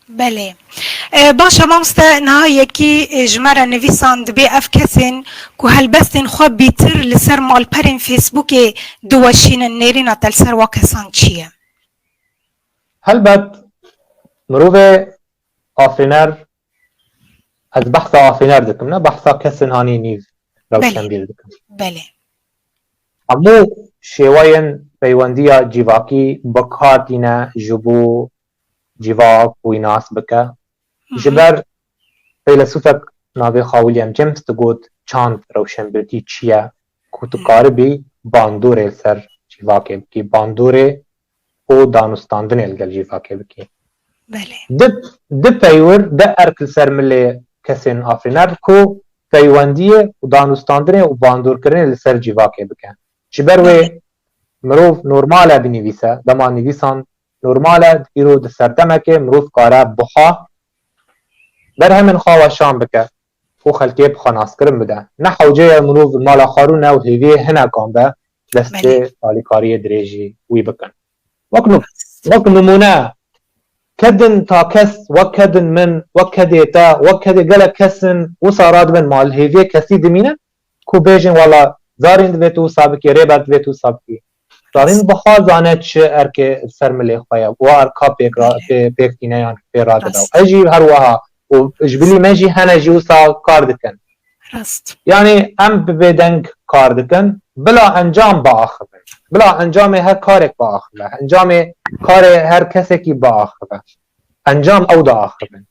Speaker 13: بله باشا مامستا نهایکی جمره نویسان دبی اف کسین که هلبستین خواب بیتر لسر مالپرین فیسبوک دوشین نیرین تل سر واکسان چیه؟
Speaker 1: هلبت مروف آفرینر از بحث آفرینر دکم نه بحثا کسین هانی نیو روشن بیر دکم.
Speaker 13: بله
Speaker 1: امو شیواین پیوندیا جیواکی بکارتینه جبو جیواک ویناس بکه جبر فیلسوفک ناوی خاویلیام جیمز تگود چاند روشنبردی چیه که تو کاربی باندوره سر جیواکه بکی باندوره او دانستاندن الگل جیواکه بکی ده پیور ده ارکل سر ملی کسین آفرینر که پیوندیه و دانستاندن و باندور کرن لسر جیواکه بکن جبر و مروف نورماله بنویسه دما نویسان نورماله ایرو ده سردمکه مروف کاره بخواه بر همین خواه شام بکه و خلقه بخاناس کرن بده نه حوجه مروف مالا خارونه و هیوی هنه کام به دسته تالیکاری دریجی وی بکن وک نمونه كدن تا كس وكدن من وكديتا وكد قال كسن وصاراد من مال هيفي كسي دمينه كو بيجن ولا زارين دويتو سابكي ريبات دويتو سابكي زارين بخازانه چه اركي سرملي خويا واركا بيكتينه يعني في راد داو اجي هروها واجبلي ماجي هنا جوسا كاردكن يعني ام ببدنك كاردكن بلا انجام باخر بلا انجام هر کارک با آخره انجام کار هر کسی کی با آخره انجام او دا آخره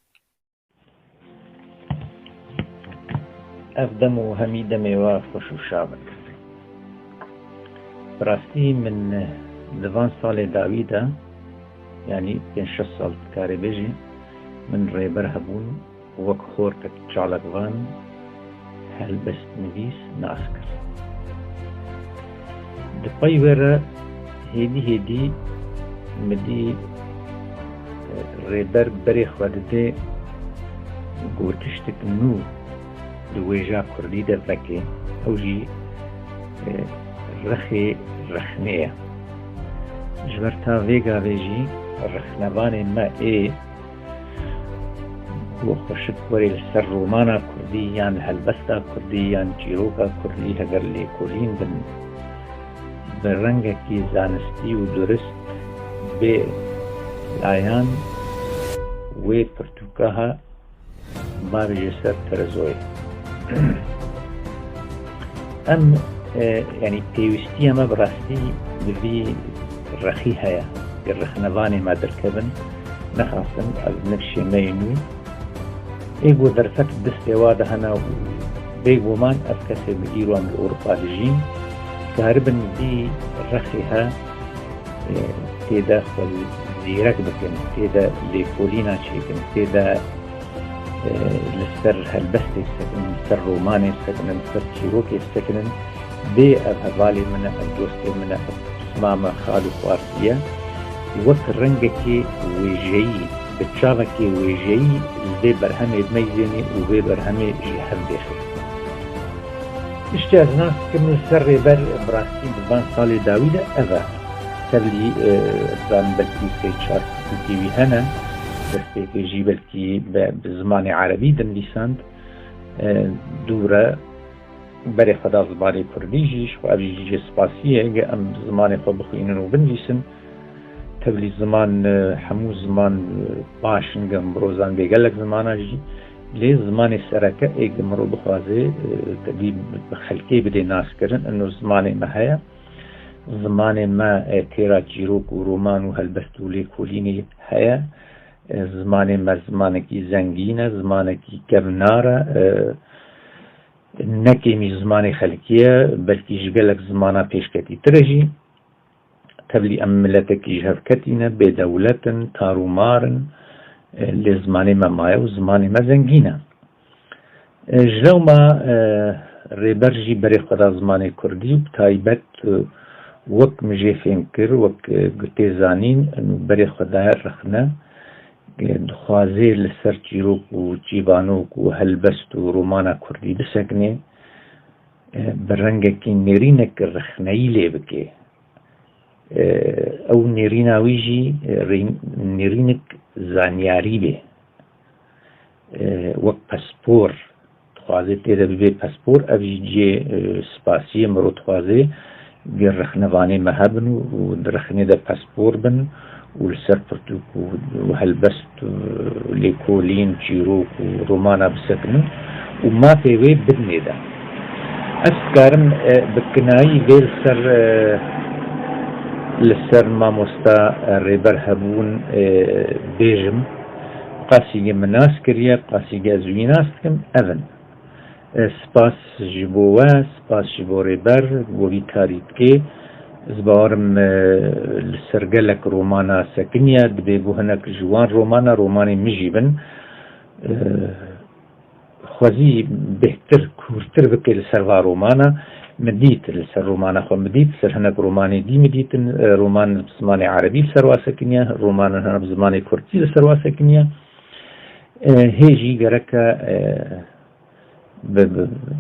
Speaker 14: افدم و همیدم و خوش و شابک براستی من دوان سال داویده یعنی 5-6 سال کاری بجی من ریبر هبون وک خور کت چالکوان هل بست نویس ناسکر دپای وره هیدی مدی ریبر بری خواده گوتشتک نو دویجا کردی دفکه اوجی رخی رخنیه جبرتا ویگا ویجی رخنوان ما ای و خوشت وری لسر رومانا کردی یان هلبستا کردی یان چیروکا کردی هگر لی کلین بن برنگکی زانستی و درست به لایان و پرتوکاها بابی جسر ترزوی ام يعني بيوستي ما براستی بفي رخي هيا الرخنواني ما دركبن نخاصن از نفشي مينو ايقو درفت دستي واده هنا بيقو مان افكسي بإيران بأوروبا لجين كهربن دي رخيها تيدا خل زيرك بكن تيدا ليفولينا شيكن تيدا لسر هالبستي سكن لسر روماني سكن لسر شيروكي سكن بي أبهالي من الدوستي من اسمام خالو فارسية وقت رنجكي ويجي بتشابكي ويجي زي برهمي بميزيني وبي برهمي جيحن بيخي اشتاز ناس كمل سر بر براستي ببان صالي داويدة أذا سرلي بان بلكي سيتشار تيوي هنا بس يجي بلكي بزمان عربي دن لساند دورة بري خدا زباني كرديجيش وابي جيجي سباسية ام زماني خو بخوينن وبنليسن تبلی زمان همو زمان باشن گم بروزان بگلک زمانه جی لی زمان سرکه ایگ مرو بخوازه تبی خلقی بده ناس کرن انو زمان ما هیا زمان ما تیرا جیروک و رومان و هلبست و لیکولینی هیا زمان ما زمانکی زنگینه زمانکی گبناره نکیمی زمان خلقیه بلکی جگلک زمانه پیشکتی ترجی تبلی ام ملتکی جهفکتینه به دولتن تارومارن لزمانی ما مایه و زمانی ما زنگینه جلو ما ریبرجی بری خدا زمانی کردی و تایبت وک مجی فهم کر وک گتی زانین بری خدا رخنه دخوازی لسر چیروک و جیبانوک و هلبست و رومانا کردی بسکنه برنگه که نیرینک رخنهی لی بکه او نیریناویجی نیرینک زانیاری به وک پسپور تخوازی تیده ببه پسپور اوی جی سپاسی مرو تخوازی گر رخنوانی مهبن و رخنه ده پسپور بن و لسر پرتوک و هلبست لیکولین چیروک و رومانا بسکنه و ما پیوی بدنه ده اسکارم بکنایی ویل سر لسر ما مستا ریبر هبون بیجم قاسیگه مناس کریه قاسیگه ازوی ناس کم اون سپاس جبوه سپاس جبو ریبر گوی کاریت که زبارم لسرگلک رومانا سکنیه دبی بوهنک جوان رومانی مجیبن خوزی بهتر کورتر بکی لسروا رومانا مديت لسر رومانا خو مديت لسر هناك روماني دي مديت رومان بزماني عربي لسر واسكنيا رومان هنا بزماني كردي لسر واسكنيا هيجي جركا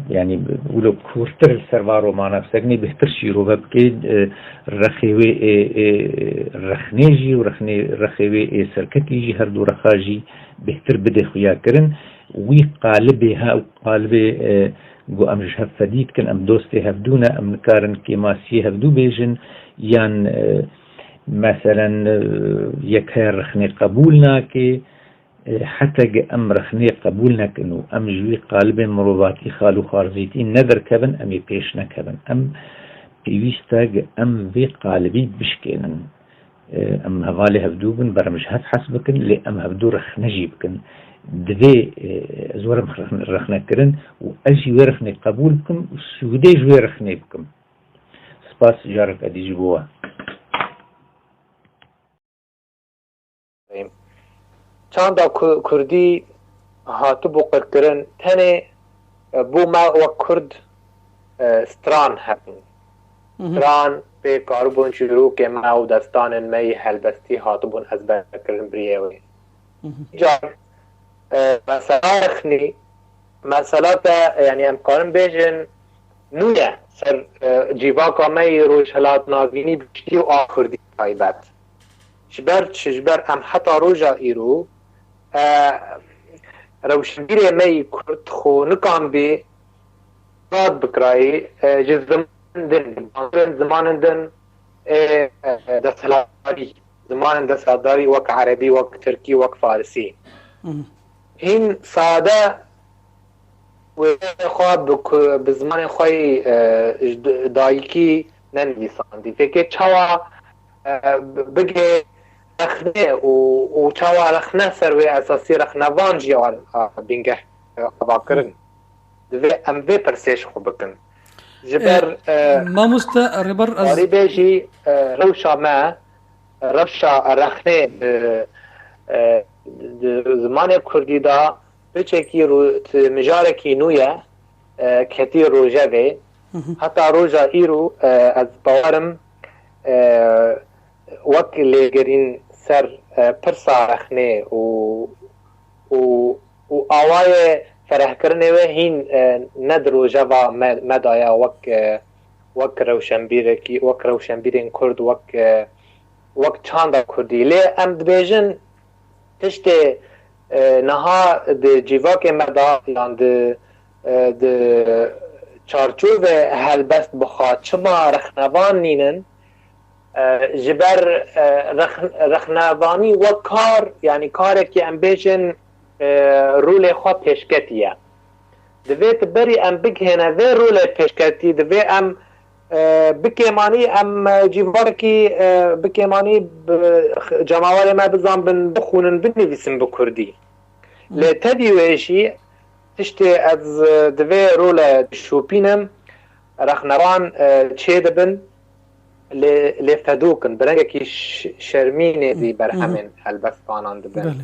Speaker 14: يعني ولو كورتر لسر رومانا بسكني بهتر شيرو بكي رخيوي رخنيجي رخيوي سركتيجي هردو رخاجي بهتر بدي خويا كرن وي قالبها او قالبي گو ام جهف فدید کن ام دوستی هفدونه ام نکارن که ماسی هفدو بیجن یان مثلا یک رخنی قبول ناکه حتی ام رخنی قبول نکنو ام جوی قالب مروباتی خالو خارزیتی ندر کبن امی پیش نکبن ام پیویستا ام وی قالبی بشکنن ام هوالی هفدو بن برم جهف حس بکن لی ام هفدو رخنجی بکن دبي زورم رخنا كرن واجي ورخني قبول بكم والسودي جوي رخني بكم سباس جارك ادي جبوا
Speaker 1: چند كردي هاتو بقر كرن تاني بو ما وكرد ستران هبن ستران به كاربون شروع که ما و دستان می هلبستی هاتو بون از بکرن بریوی جار مسألة مسألة يعني أمكان بيجن نوية سر جيباكا ماي روش هلات ناغيني بشتي و آخر دي تايبات شبر أم حتى روجا إيرو روشنبيري ماي كرد خو نكام بي راد بكراي جز زمان دن دستهلاري زمان دستهلاري وك عربي وك تركي وك فارسي هین ساده و خواب بزمان خوی دایکی ننویساندی فکر چاوا بگه رخنه و چاوا رخنه سروی اساسی رخنه وانجی بینگه باکرن دوی ام وی پرسیش خوب بکن جبر
Speaker 15: ما مستقربر
Speaker 1: از بیجی روشا ما روشا رخنه زمان کردی دا بچکی مجارکی نویه کتی روژه وی حتی روژه ایرو از باورم وک لگرین سر پرسا رخنه و آوای فرح کرنه و هین ند روژه و مدایا وک روشنبیرین کرد وک چاند کردی لی ام دبیجن تشت نها د جیواک مدا یان د چارچوب هلبست بخواد چما رخنوان نینن جبر رخنابانی و کار یعنی کاری که ام بیشن رول خواه پیشکتیه دویت بری ام بگهنه وی رول پیشکتی دوی ام بکیمانی ام جیوارکی بکیمانی جماوار ما بزن بن بخونن بنویسن بکردی لتدی ویشی تشتی از دوی رول شوپینم رخنوان چه دبن لفدوكن برنگه شرمینه دی برهمن هلبستانان دبن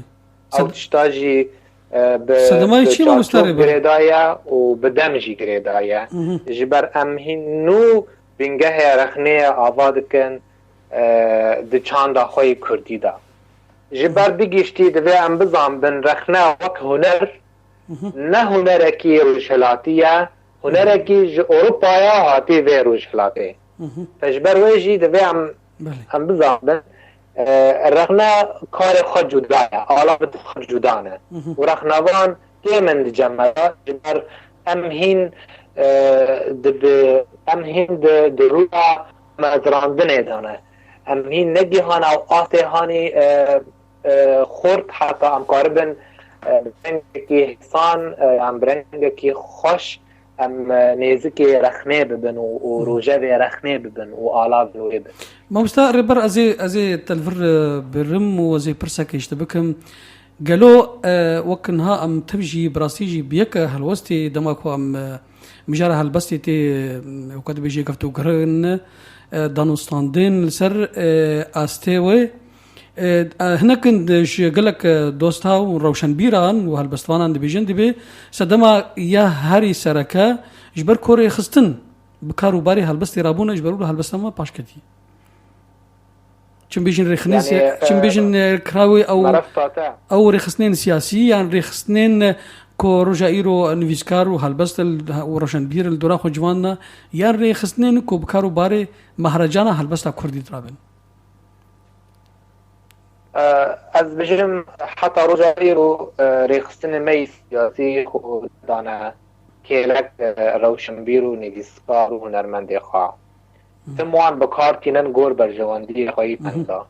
Speaker 1: او تشتاجی بچارچوب گریدایا و بدمجی گریدایا جبر امهین نو بینگه رخنه آوادکن دی چاندا خوی کردی دا جبر بگیشتی دوی ام بزان بن رخنه وک هنر نه هنرکی روشلاتیه هنرکی جو اروپایا هاتی وی روشلاتی تجبر ویجی دوی ام بزان بن رخنه کار خود جدایه آلابت خود جدانه و رخنوان دیمن دی جمعه جبر امهین دی رویا مزراندنه دانه امهین نگی هانا و آته هانی خورد حتی امکاربن برنگی حسان ام برنگی خوش ام نیزکی رخنه ببن و روژه رخنه ببن و آلاف نوری ببن
Speaker 15: ما مستقر بر ازي تلفر بالرم وزي برسك يشتبكم قالوا وكنها ام تبجي براسيجي بيك هالوستي دماكو ام مجارة هالبستي تي وقد بيجي كفتو قرن دانوستاندين لسر استيوي هنا كنت قالك دوستها وروشن بيران وهالبستوانان دي بيجن دي بي سدما يا هاري سركا جبر كوري خستن بكارو باري هالبستي رابونا جبروا له هالبستما باشكتي چون بيجن رخنيس چون بيجن كراوي او رخصنين سياسي يعني رخصنين كو رجائيرو نويسكارو هالبست وروشن بير الدورا خو جواننا يعني رخصنين كو بكارو باري مهرجانا هالبستا كردي درابن
Speaker 1: از بجرم حتى رجائيرو رخصنين مي سياسي خو دانا كيلك روشن بيرو نويسكارو هنرمندي خوا تموان بکار تینن گور بر جواندی خواهی پندا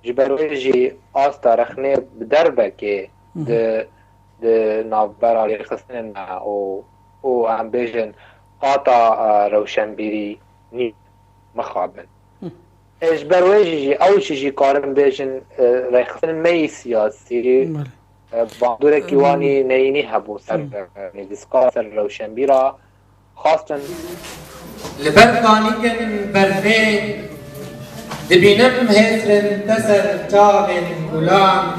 Speaker 1: جبروی جی آستا رخنه بدربه که ده نافبرا لیخستن او هم بیجن قاطع روشن بیری نی مخابن جبروی جی اوشی جی کارم بیجن لیخستن می سیاسی باندوره کیوانی نینی هبو سر نویسکا سر روشن بیرا خواستن
Speaker 11: لبرقانيكن برفين دبينم هسرن تسر تاغن غلام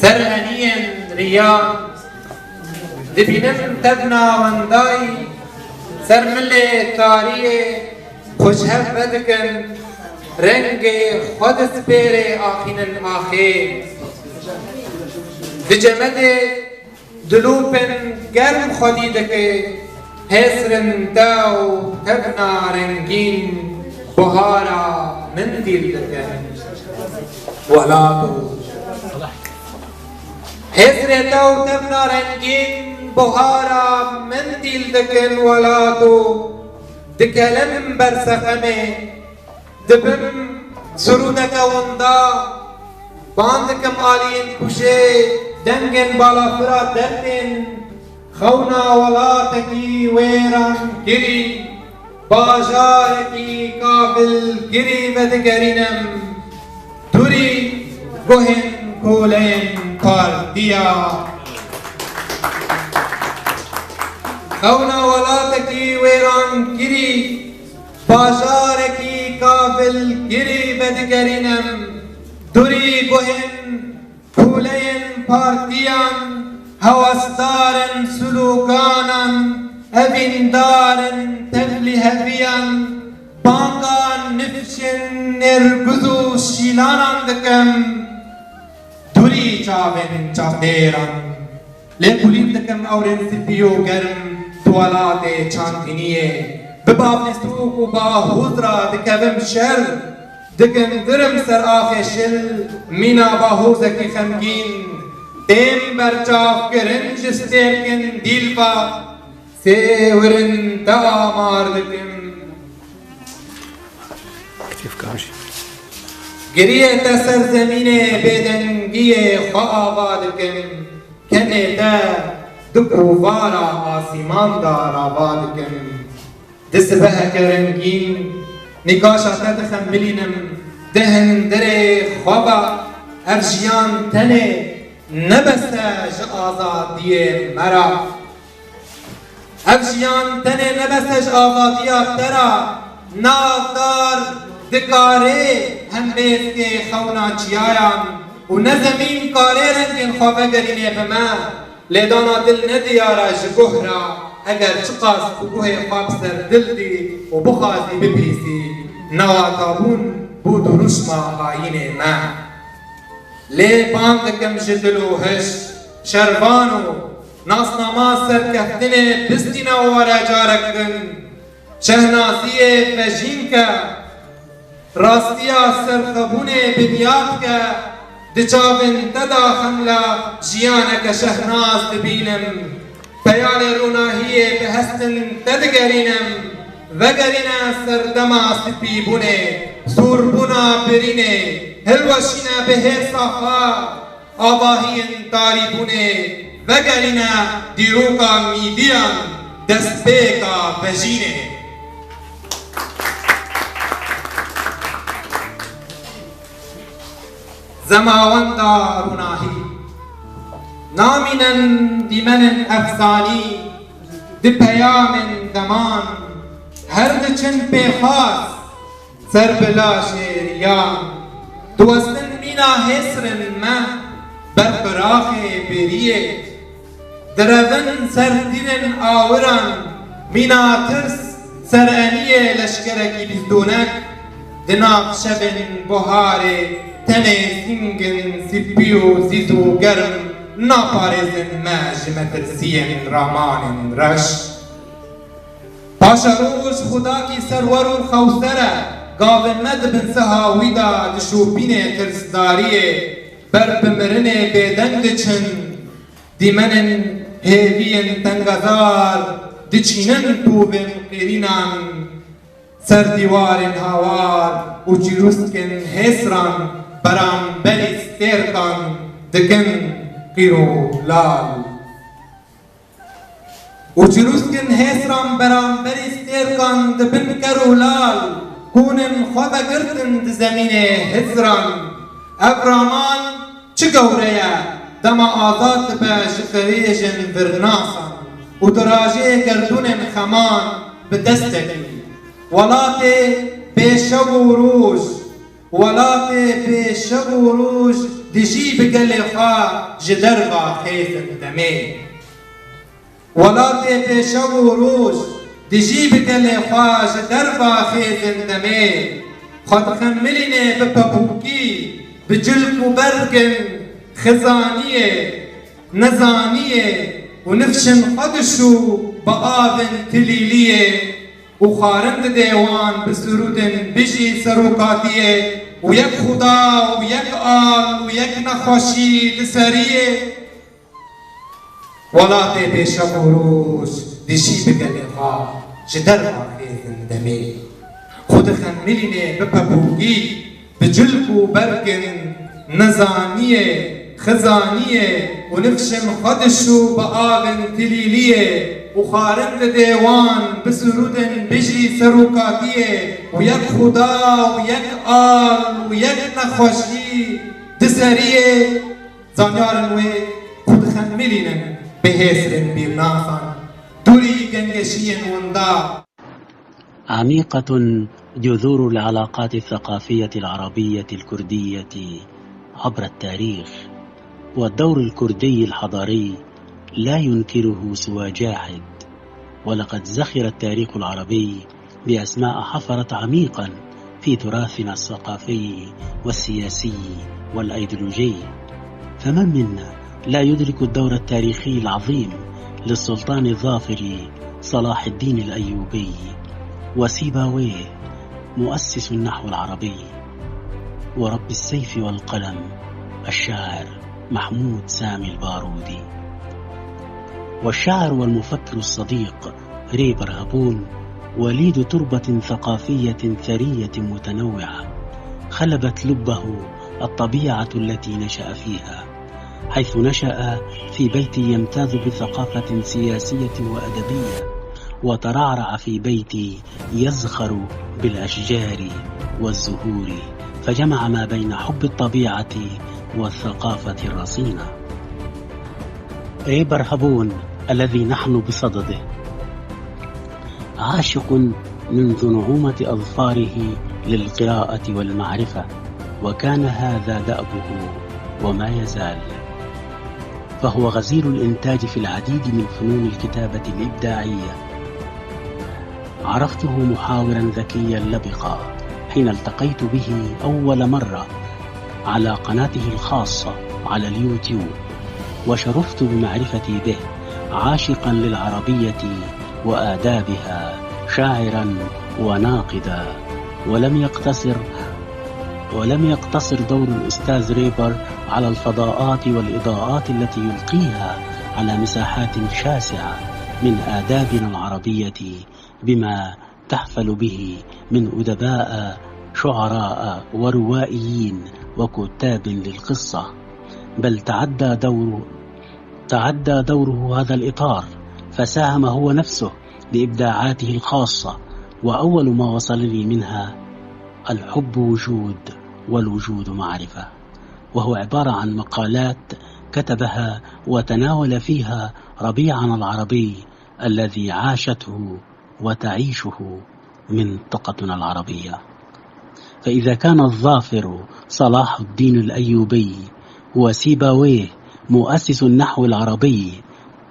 Speaker 11: سر أنين ريام دبينم تبنا ونداي سر ملي تاريه خوش هفدكن رنگ خود سپير آخين الآخر دجمد دلوبن گرم خودي دكي هسرن داو تبنا رنگين بهارا من ديل دكن ولاتو هسرن داو تبنا رنگين بهارا من ديل دكن ولاتو دكلم برسخمه دبم سرودك وندا باندكم آلين كوشي دنگن بالا فرا دردن خونا ولاتكي ويران كري باجاركي كافل كري ودقرينم تري بوهن كولين كارديا خونا ولاتكي ويران كري باجاركي كافل كري ودقرينم تري بوهن كولين كارديا هوستارن سلوكانا أبندارن تغلي هفيا بانقان نفشن نرقذو شيلانان دكم دوري چاوين چاوتيران لكولين دكم أورن سبيو گرم توالات چانتينيه بباب نسوك وبا حضرا دكبم شر دكم درم سر آخشل مينا باهوزك خمگين دیم برچاف کرن جسترکن دیل با سیورن دامار دکن
Speaker 15: كيف كامشي
Speaker 11: گریه تا سرزمین بدنگی خواه آباد کن کنه تا دو کووارا آسیمان دار آباد کن دست به کرنگین نگاشا تا دخم بلینم دهن در خوابا افجیان تنه نبسته ج آزادی مرا افجیان تنه نبسته ج آزادی ترا نافدار دکاره هم بیت که خونا چیایم و نزمین کاره رنگین خوابه گرینه بما لیدانا دل ندیاره جگوهرا اگر چقاس بگوه خواب سر دل دی و بخوازی بپیسی نواتابون بود و رشما آینه ما لی باندکم جدلو هش شربانو ناسناما سرکفتنه بستینا وارا جارکن شهناسیه فجین که راستیا سرخبونه بنیاد که دچاون تدا خملا جیانک شهناز دبینم پیال روناهیه به هستن تدگرینم وگرینه سردما سپیبونه سوربونا برینه هلوشینه به هر صافا آباهین تاریبونه وگرینه دیروکا میدیان دست بیکا بجینه زماوند روناهی نامنن دیمن افسانی دی پیام دمان هر دچن پیخاس سر بلا شیریان دوستن مینا حسرن من برقراخ بریه درون سر دیرن آوران مینا ترس سر انیه لشکرکی بیزدونک دناق شبن بهاره تنه سینگن سپیو زیزو گرم ناپارزن ماج مترسین رامان رش پاشا روش خدا کی سرور و خوستره گاون مد بن سهاوی دا دشوبین ترسداریه بر بمرن بیدنگ چن دیمنن هیوین تنگزار دچینن تو بن قیرینان سر دیوارن هاوار و جیروسکن حسران برام بلی سترکان دکن قیرو لال و جیروسکن حسران برام بلی سترکان دبن کرو لال کونن خواه گرتن دزمین حسران ابرامان چه گوره دم آزاد به شخریجن برناسان و دراجه گردون خمان به دستکی ولات بشب و روز ولات بشب و روز دجی بگل خواه جدرغا خیزن دمه ولات بشب و روز دجی بگل خواه جدرغا خیزن دمه خود خملینه بپبوکی بجلک و برگن خزانیه نزانیه و نفشن خودشو با آبن تلیلیه و خارند دیوان بسرودن بجی سروکاتیه و یک خدا و یک آل و یک نخوشی لسریه ولات بشب و روز دشی بگل خواه جدر خیزن دمه خود خملینه بپبوگی بجلک و برگن نزانیه خزانیه و نفشم خودشو با آغن تلیلیه و خارند دیوان بسرودن بجی سروکاتیه و یک خدا و یک آل و یک نخوشی دسریه زانیارن و خود خملینن به حسرن بیرناسان دوری گنگشین وندا
Speaker 16: عميقة جذور العلاقات الثقافية العربية الكردية عبر التاريخ، والدور الكردي الحضاري لا ينكره سوى جاحد، ولقد زخر التاريخ العربي بأسماء حفرت عميقا في تراثنا الثقافي والسياسي والأيديولوجي. فمن منا لا يدرك الدور التاريخي العظيم للسلطان الظافر صلاح الدين الأيوبي وسيباويه مؤسس النحو العربي، ورب السيف والقلم الشاعر محمود سامي البارودي، والشاعر والمفكر الصديق ري برهبون وليد تربة ثقافية ثرية متنوعة خلبت لبه الطبيعة التي نشأ فيها، حيث نشأ في بيت يمتاز بثقافة سياسية وأدبية، وترعرع في بيت يزخر بالأشجار والزهور، فجمع ما بين حب الطبيعة والثقافة الرصينة. ريبر هابون الذي نحن بصدده عاشق منذ نعومة أظفاره للقراءة والمعرفة، وكان هذا دأبه وما يزال، فهو غزير الإنتاج في العديد من فنون الكتابة الإبداعية. عرفته محاورا ذكيا لبقا حين التقيت به أول مرة على قناته الخاصة على اليوتيوب، وشرفت بمعرفتي به عاشقا للعربية وآدابها، شاعرا وناقدا. ولم يقتصر دور الأستاذ ريبر على الفضاءات والإضاءات التي يلقيها على مساحات شاسعة من آدابنا العربية بما تحفل به من أدباء شعراء وروائيين وكتاب للقصة، بل تعدى دوره هذا الإطار، فساهم هو نفسه بإبداعاته الخاصة. وأول ما وصلني منها الحب وجود والوجود معرفة، وهو عبارة عن مقالات كتبها وتناول فيها ربيعنا العربي الذي عاشته وتعيشه منطقتنا العربية. فإذا كان الظافر صلاح الدين الأيوبي وسيبويه مؤسس النحو العربي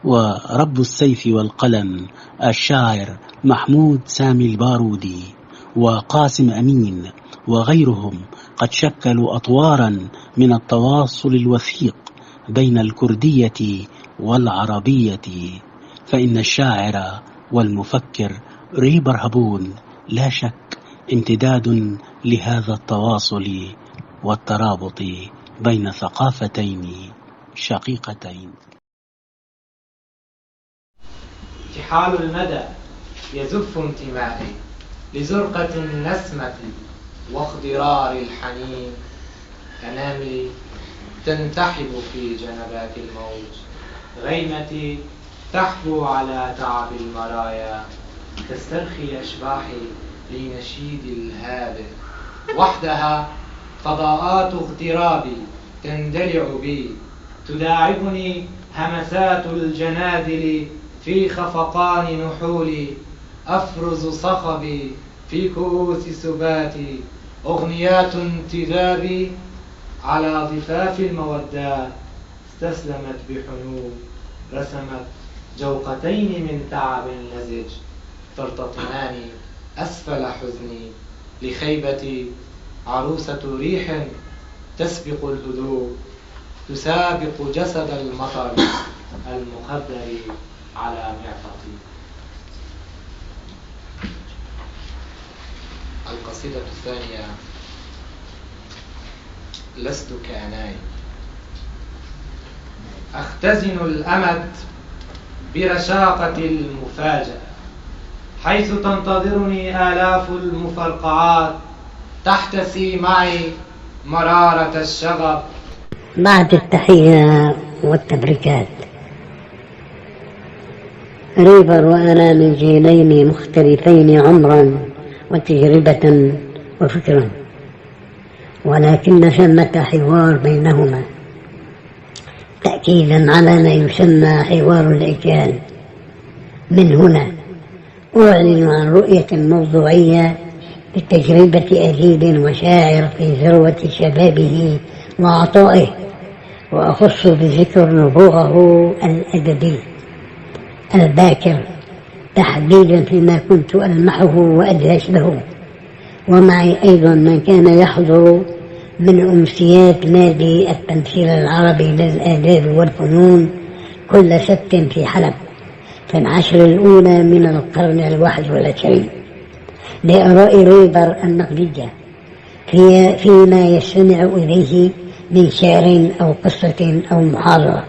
Speaker 16: ورب السيف والقلم الشاعر محمود سامي البارودي وقاسم أمين وغيرهم قد شكلوا أطوارا من التواصل الوثيق بين الكردية والعربية، فإن الشاعر والمفكر ريبر هابون لا شك امتداد لهذا التواصل والترابط بين ثقافتين شقيقتين.
Speaker 1: ارتحال المدى يزف انتمائي لزرقة النسمة واخضرار الحنين، أناملي تنتحب في جنبات الموج، غيمتي تحبو على تعب المرايا، تسترخي أشباحي لنشيد الهادئ، وحدها فضاءات اغترابي تندلع بي، تداعبني همسات الجنادل في خفقان نحولي، أفرز صخبي في كؤوس سباتي، أغنيات انتذابي على ضفاف المودات استسلمت بحنو، رسمت جوقتين من تعب لزج ترتطمان أسفل حزني، لخيبتي عروسة ريح تسبق الهدوء، تسابق جسد المطر المخدر على معطتي. القصيدة الثانية: لست كأناي. أختزن الأمد برشاقة المفاجأة، حيث تنتظرني آلاف المفرقعات تحتسي معي مرارة الشغب.
Speaker 17: بعد التحية والتبريكات، ريبر وأنا من جيلين مختلفين عمرا وتجربة وفكرا، ولكن ثمة حوار بينهما تأكيدا على ما يسمى حوار الأجيال. من هنا أعلن عن رؤية موضوعية لتجربة أديب وشاعر في ذروة شبابه وعطائه، وأخص بذكر نبوغه الأدبي الباكر تحديدا فيما كنت ألمحه وأدهش له. ومعي أيضا من كان يحضر من أمسيات نادي التمثيل العربي للآداب والفنون كل سبت في حلب في العشر الأولى من القرن 21 لآراء ريبر النقدية فيما يستمع إليه من شعر أو قصة أو محاضرة،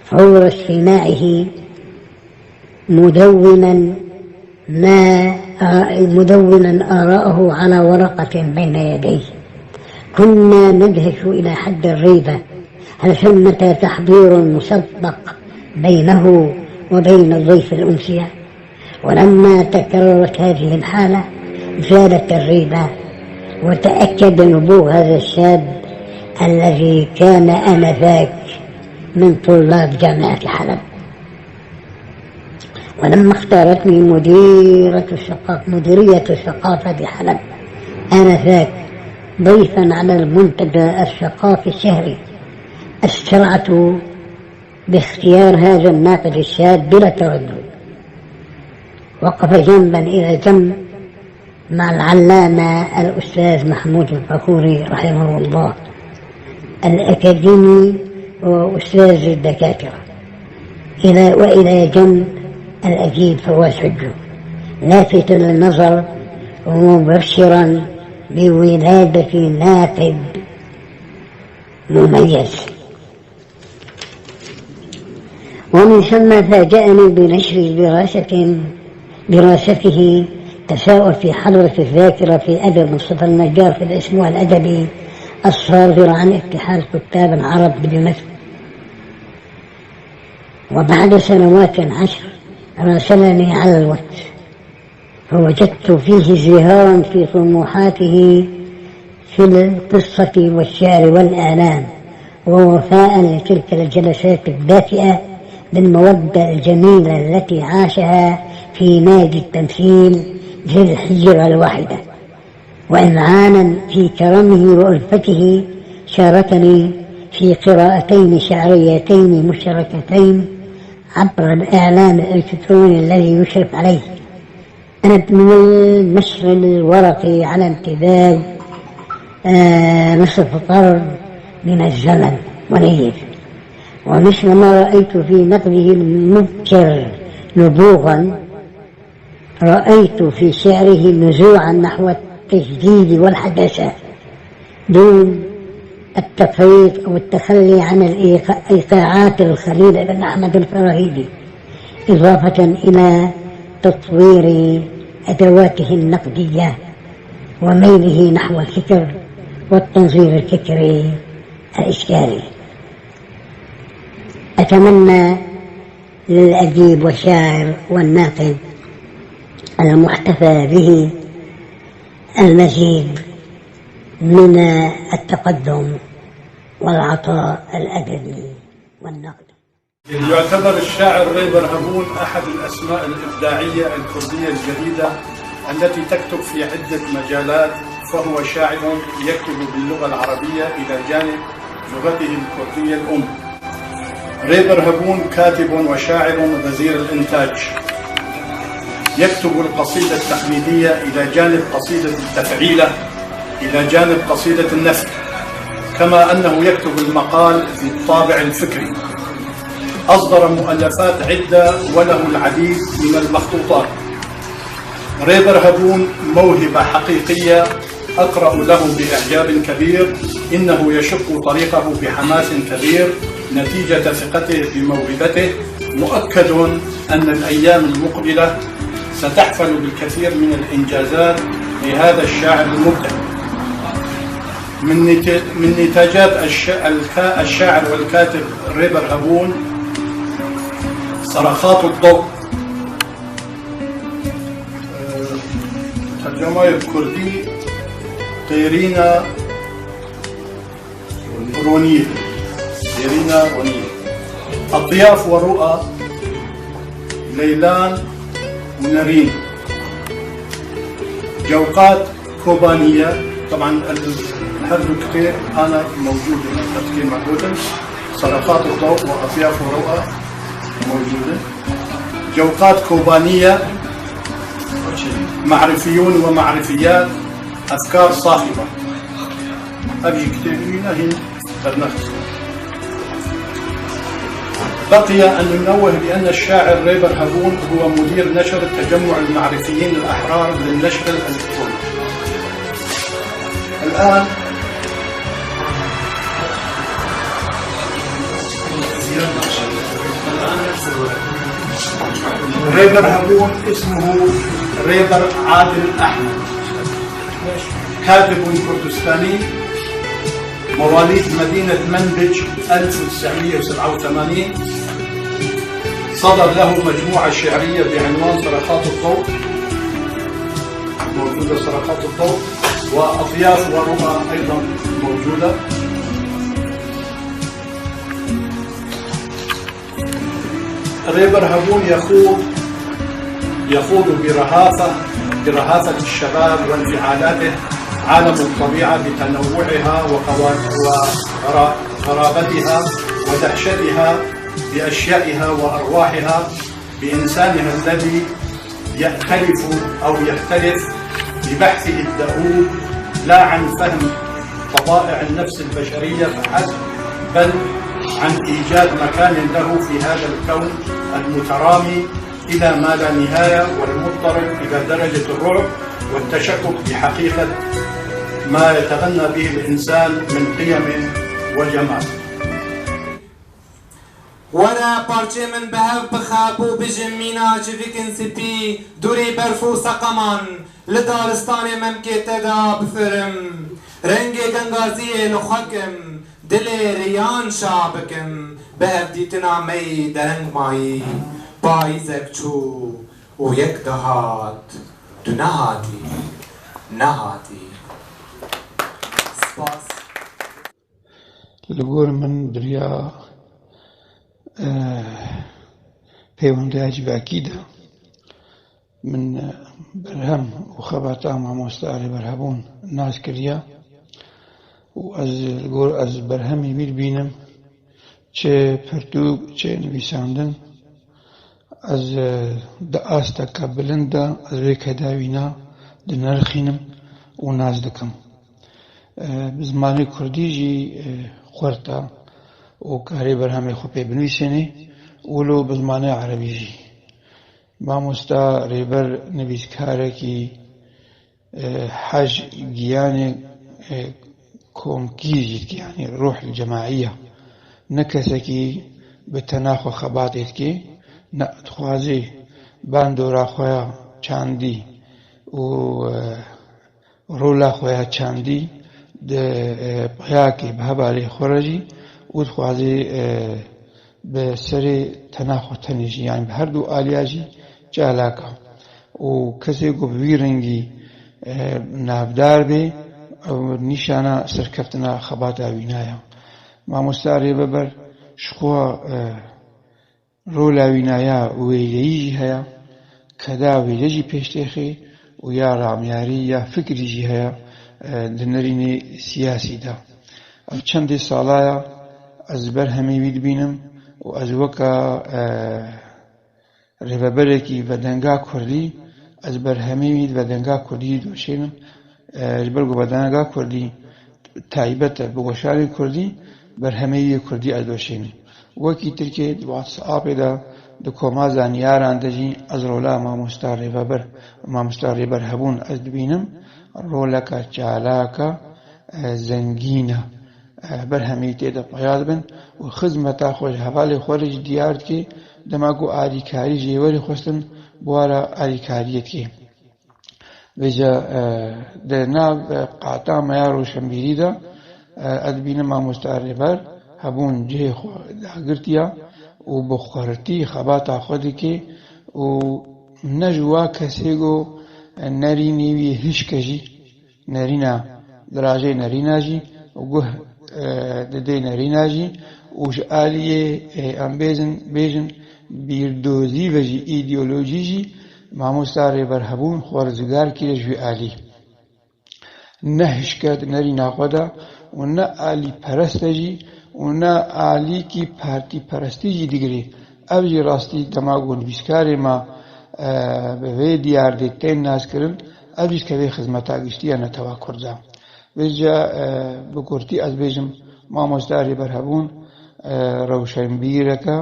Speaker 17: فور استماعه مدونا مدونا آراءه على ورقة بين يديه. كنا ندهش إلى حد الريبة، هل ثمة تحضير مسبق بينه وبين الضيف الأمسية؟ ولما تكررت هذه الحالة زالت الريبة، وتأكد نبوغ هذا الشاب الذي كان آنذاك من طلاب جامعة حلب. ولما اختارتني مديرية الثقافة بحلب آنذاك ضيفا على المنتدى الثقافي الشهري، أسرعت باختيار هذا الناقد الشاب بلا تردد. وقف جنبا إلى جنب مع العلامة الأستاذ محمود الفخوري رحمه الله، الأكاديمي وأستاذ الدكاترة، وإلى جنب الأديب فواز حجو، لافتا للنظر ومبشرا بولادة ناقد مميز. ومن ثم فاجأني بنشر دراسته تساؤل في حضرة الذاكرة في أدب مصطفى النجار في الأسبوع الأدبي الصادر عن اتحاد كتاب العرب بدمشق. وبعد سنوات 10 راسلني على الواتس، فوجدت فيه ازدهارا في طموحاته في القصة والشعر والإعلام، ووفاء لتلك الجلسات الدافئة بالمودة الجميلة التي عاشها في نادي التمثيل ذي الحجرة الواحدة. وإمعانا في كرمه وألفته شاركني في قراءتين شعريتين مشتركتين عبر الإعلام الإلكتروني الذي يشرف عليه. أنا من النشر الورقي على امتداد نصف قرن من الزمن ونيف، ومثل ما رأيت في نقده المبكر نبوغا، رأيت في شعره نزوعا نحو التجديد والحداثة دون التفريط أو التخلي عن الإيقاعات الخليل بن أحمد الفراهيدي، إضافة إلى تطوير أدواته النقدية وميله نحو الفكر والتنظير الفكري الإشكالي. أتمنى للأديب والشاعر والناقد المحتفى به المزيد من التقدم والعطاء الأدبي والنقد.
Speaker 18: يعتبر الشاعر ريبر هبون أحد الأسماء الإبداعية الكردية الجديدة التي تكتب في عدة مجالات، فهو شاعر يكتب باللغة العربية إلى جانب لغته الكردية الأم. ريبر هبون كاتب وشاعر غزير الإنتاج، يكتب القصيدة التقليدية إلى جانب قصيدة التفعيلة إلى جانب قصيدة النثر، كما أنه يكتب المقال بالطابع الفكري. أصدر مؤلفات عدة وله العديد من المخطوطات. ريبر هبون موهبة حقيقية أقرأ له بإعجاب كبير، إنه يشق طريقه بحماس كبير نتيجة ثقته بموهبته. مؤكد أن الأيام المقبلة ستحفل بالكثير من الإنجازات لهذا الشاعر المبدع. من نتاجات الشاعر والكاتب ريبر هبون صرخات الضوء، ترجمة الكردي طيرينا رونيل، أطياف ورؤى، ليلان ونرين، جوقات كوبانية. طبعا الحرف كتير أنا موجود كتير موجودة، صرخات الضوء وأطياف ورؤى موجودة، جوقات كوبانية، معرفيون ومعرفيات، أفكار صاخبة. أبي كتيرين هنا بالنفس. بقي أن ننوه بأن الشاعر ريبر هبون هو مدير نشر تجمع المعرفيين الأحرار للنشر الإلكتروني. الآن ريبر هبون اسمه ريبر عادل أحمد، كاتب كردستاني مواليد مدينة منبج 1987. صدر له مجموعة شعرية بعنوان صرخات الضوء، موجودة صرخات الضوء، وأطياف ورؤى أيضا موجودة. ريبر هبون يخوض برهافة الشباب وانفعالاته عالم الطبيعة بتنوعها وغرابتها ودهشتها بأشيائها وأرواحها، بإنسانها الذي يختلف ببحثه الدؤوب لا عن فهم طبائع النفس البشرية فحسب، بل عن إيجاد مكان له في هذا الكون المترامي إلى ما لا نهاية والمضطرب إلى درجة الرعب والتشكك بحقيقة ما يتغنى به الإنسان من قيم وجمال.
Speaker 11: ورا پارچه من به هف بخابو بجم مینا جویکن سپی دوری برفو سقمان لدارستان ممکه تدا بفرم رنگ گنگازی لخکم دل ریان شابکم به هف دیتنا می درنگ مایی بای زکچو و یک دهات دو نهاتی سپاس.
Speaker 19: لەگۆر من بریا پەیوەندیاکی باکیدا من بەرهەم و خەباتا مامۆستا رێبەر هەبوون ناز کردیا و ئەز بەرهەمی بیر بینم چێ پرتوک چێ نویساندن ئەز دە ئاستەکە بلندە ئەز وێ کەداوینا دنەرخینم و ناز دەکەم. بزمانی کوردیژی خوارتە و کاری بەرهەمی خۆ پێ بنویسێنێ وەلو بزمانی عەرەبیژی. مامۆستا رێبەر نویسکارێکی حەج گیانێک کۆمکیژیت یعنی ڕوح جەماعیە، نە کەسێکی بەتەنیا خۆ خەباتێتکێ، نە دخوازێ باندۆرا خۆیان چاندی و ڕۆلا خۆیان چاندی پەیاکێ بە هەبارەی خۆرەژی و دخوازێ بە سەرێ تەنا خۆ تەنێژی یان بە هەردوو ئالیاژی چالاکە و کەسێک و بوی ڕەنگی نافدار بێ نیشانە سەرکەفتنە خەباتە وینایە. مامۆستا رێبەر شخوا ڕۆلا وینایە وێلەییژی هەیە کەدا وێلەژی پێشتێخێ و یا ڕامیاری یا فکریژی هەیە دنەرینێ سیاسیدا. ئەو چەندێ ساڵایە ئەز بەرهەمێوی دبینم و ئەز وەکە ڕێبەرێکی بەدەنگا کوردی ئەز بەرهەمێوی بەدەنگا کوردی دۆشێنم بەرگو بەدەنگا کوردی تایبەتە بە وەشاری کوردی بەرهەمێوی کوردی ئەز دۆشێنم وەکی ترکێ واتسئاپێدا دە کۆما زانیاران دەژی ئەز ڕۆلا مامۆستا رێبەر هەبوون ئەز دبینم ڕۆلەکە چالاکە زەنگینە بەرهەمی تێدە پەیاد بن و خزمەتا خۆش هەواڵی خۆرج دیارکێ دەماگو ئاریکاری ژێوەری خۆستن بوارە ئاریکاریەتکێ بێجە دەرناو قاتا مەیا ڕۆشنبیریدا ئەدبینە مامۆستا رێبەر هەبوون جێ خۆ داگرتیە و بە خوارەتی خەباتا خۆدەکێ و نەژوا کەسێگۆ نەری نێوی هشکەژی نەرینە دراژەی نەریناژی و گوه دەدەی نەریناژی وش ئالیێ ئەم بێژن بیردۆزی بەژی ئیدیۆلۆژیژی مامۆستا رێبەر هەبوون خۆرزگار کێ ژوێ ئالی نە هشکەت نەری ناخۆدا و نە ئالی پەرەستەژی و نە ئالیکی پارتی پەرەستیژی دیگری ئەوژی ڕاستی دەماگۆ نویسکارێ ما بەوێ دیاردێت تێن نازکردن ئەویش کەوێ خزمەتا گشتیە نەتەوا کوردە بێجە بکورتی ئەز بێژم مامۆستا رێبەر هەبوون ڕەوشەنبیرەکە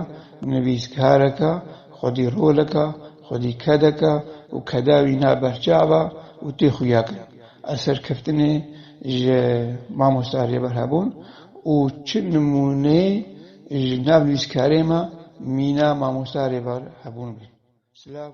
Speaker 19: نویسکارەکە خۆدی ڕۆلەکە خۆدی کەدەکە و کەداوی نابەرچاوە و تێخویاکە ئەسەرکەفتنێ مامۆستا رێبەر هەبوون و چ نمونێ ناو نویسکارێمە مینا مامۆستا ڕێبەر هەبوون بێ. سلااو.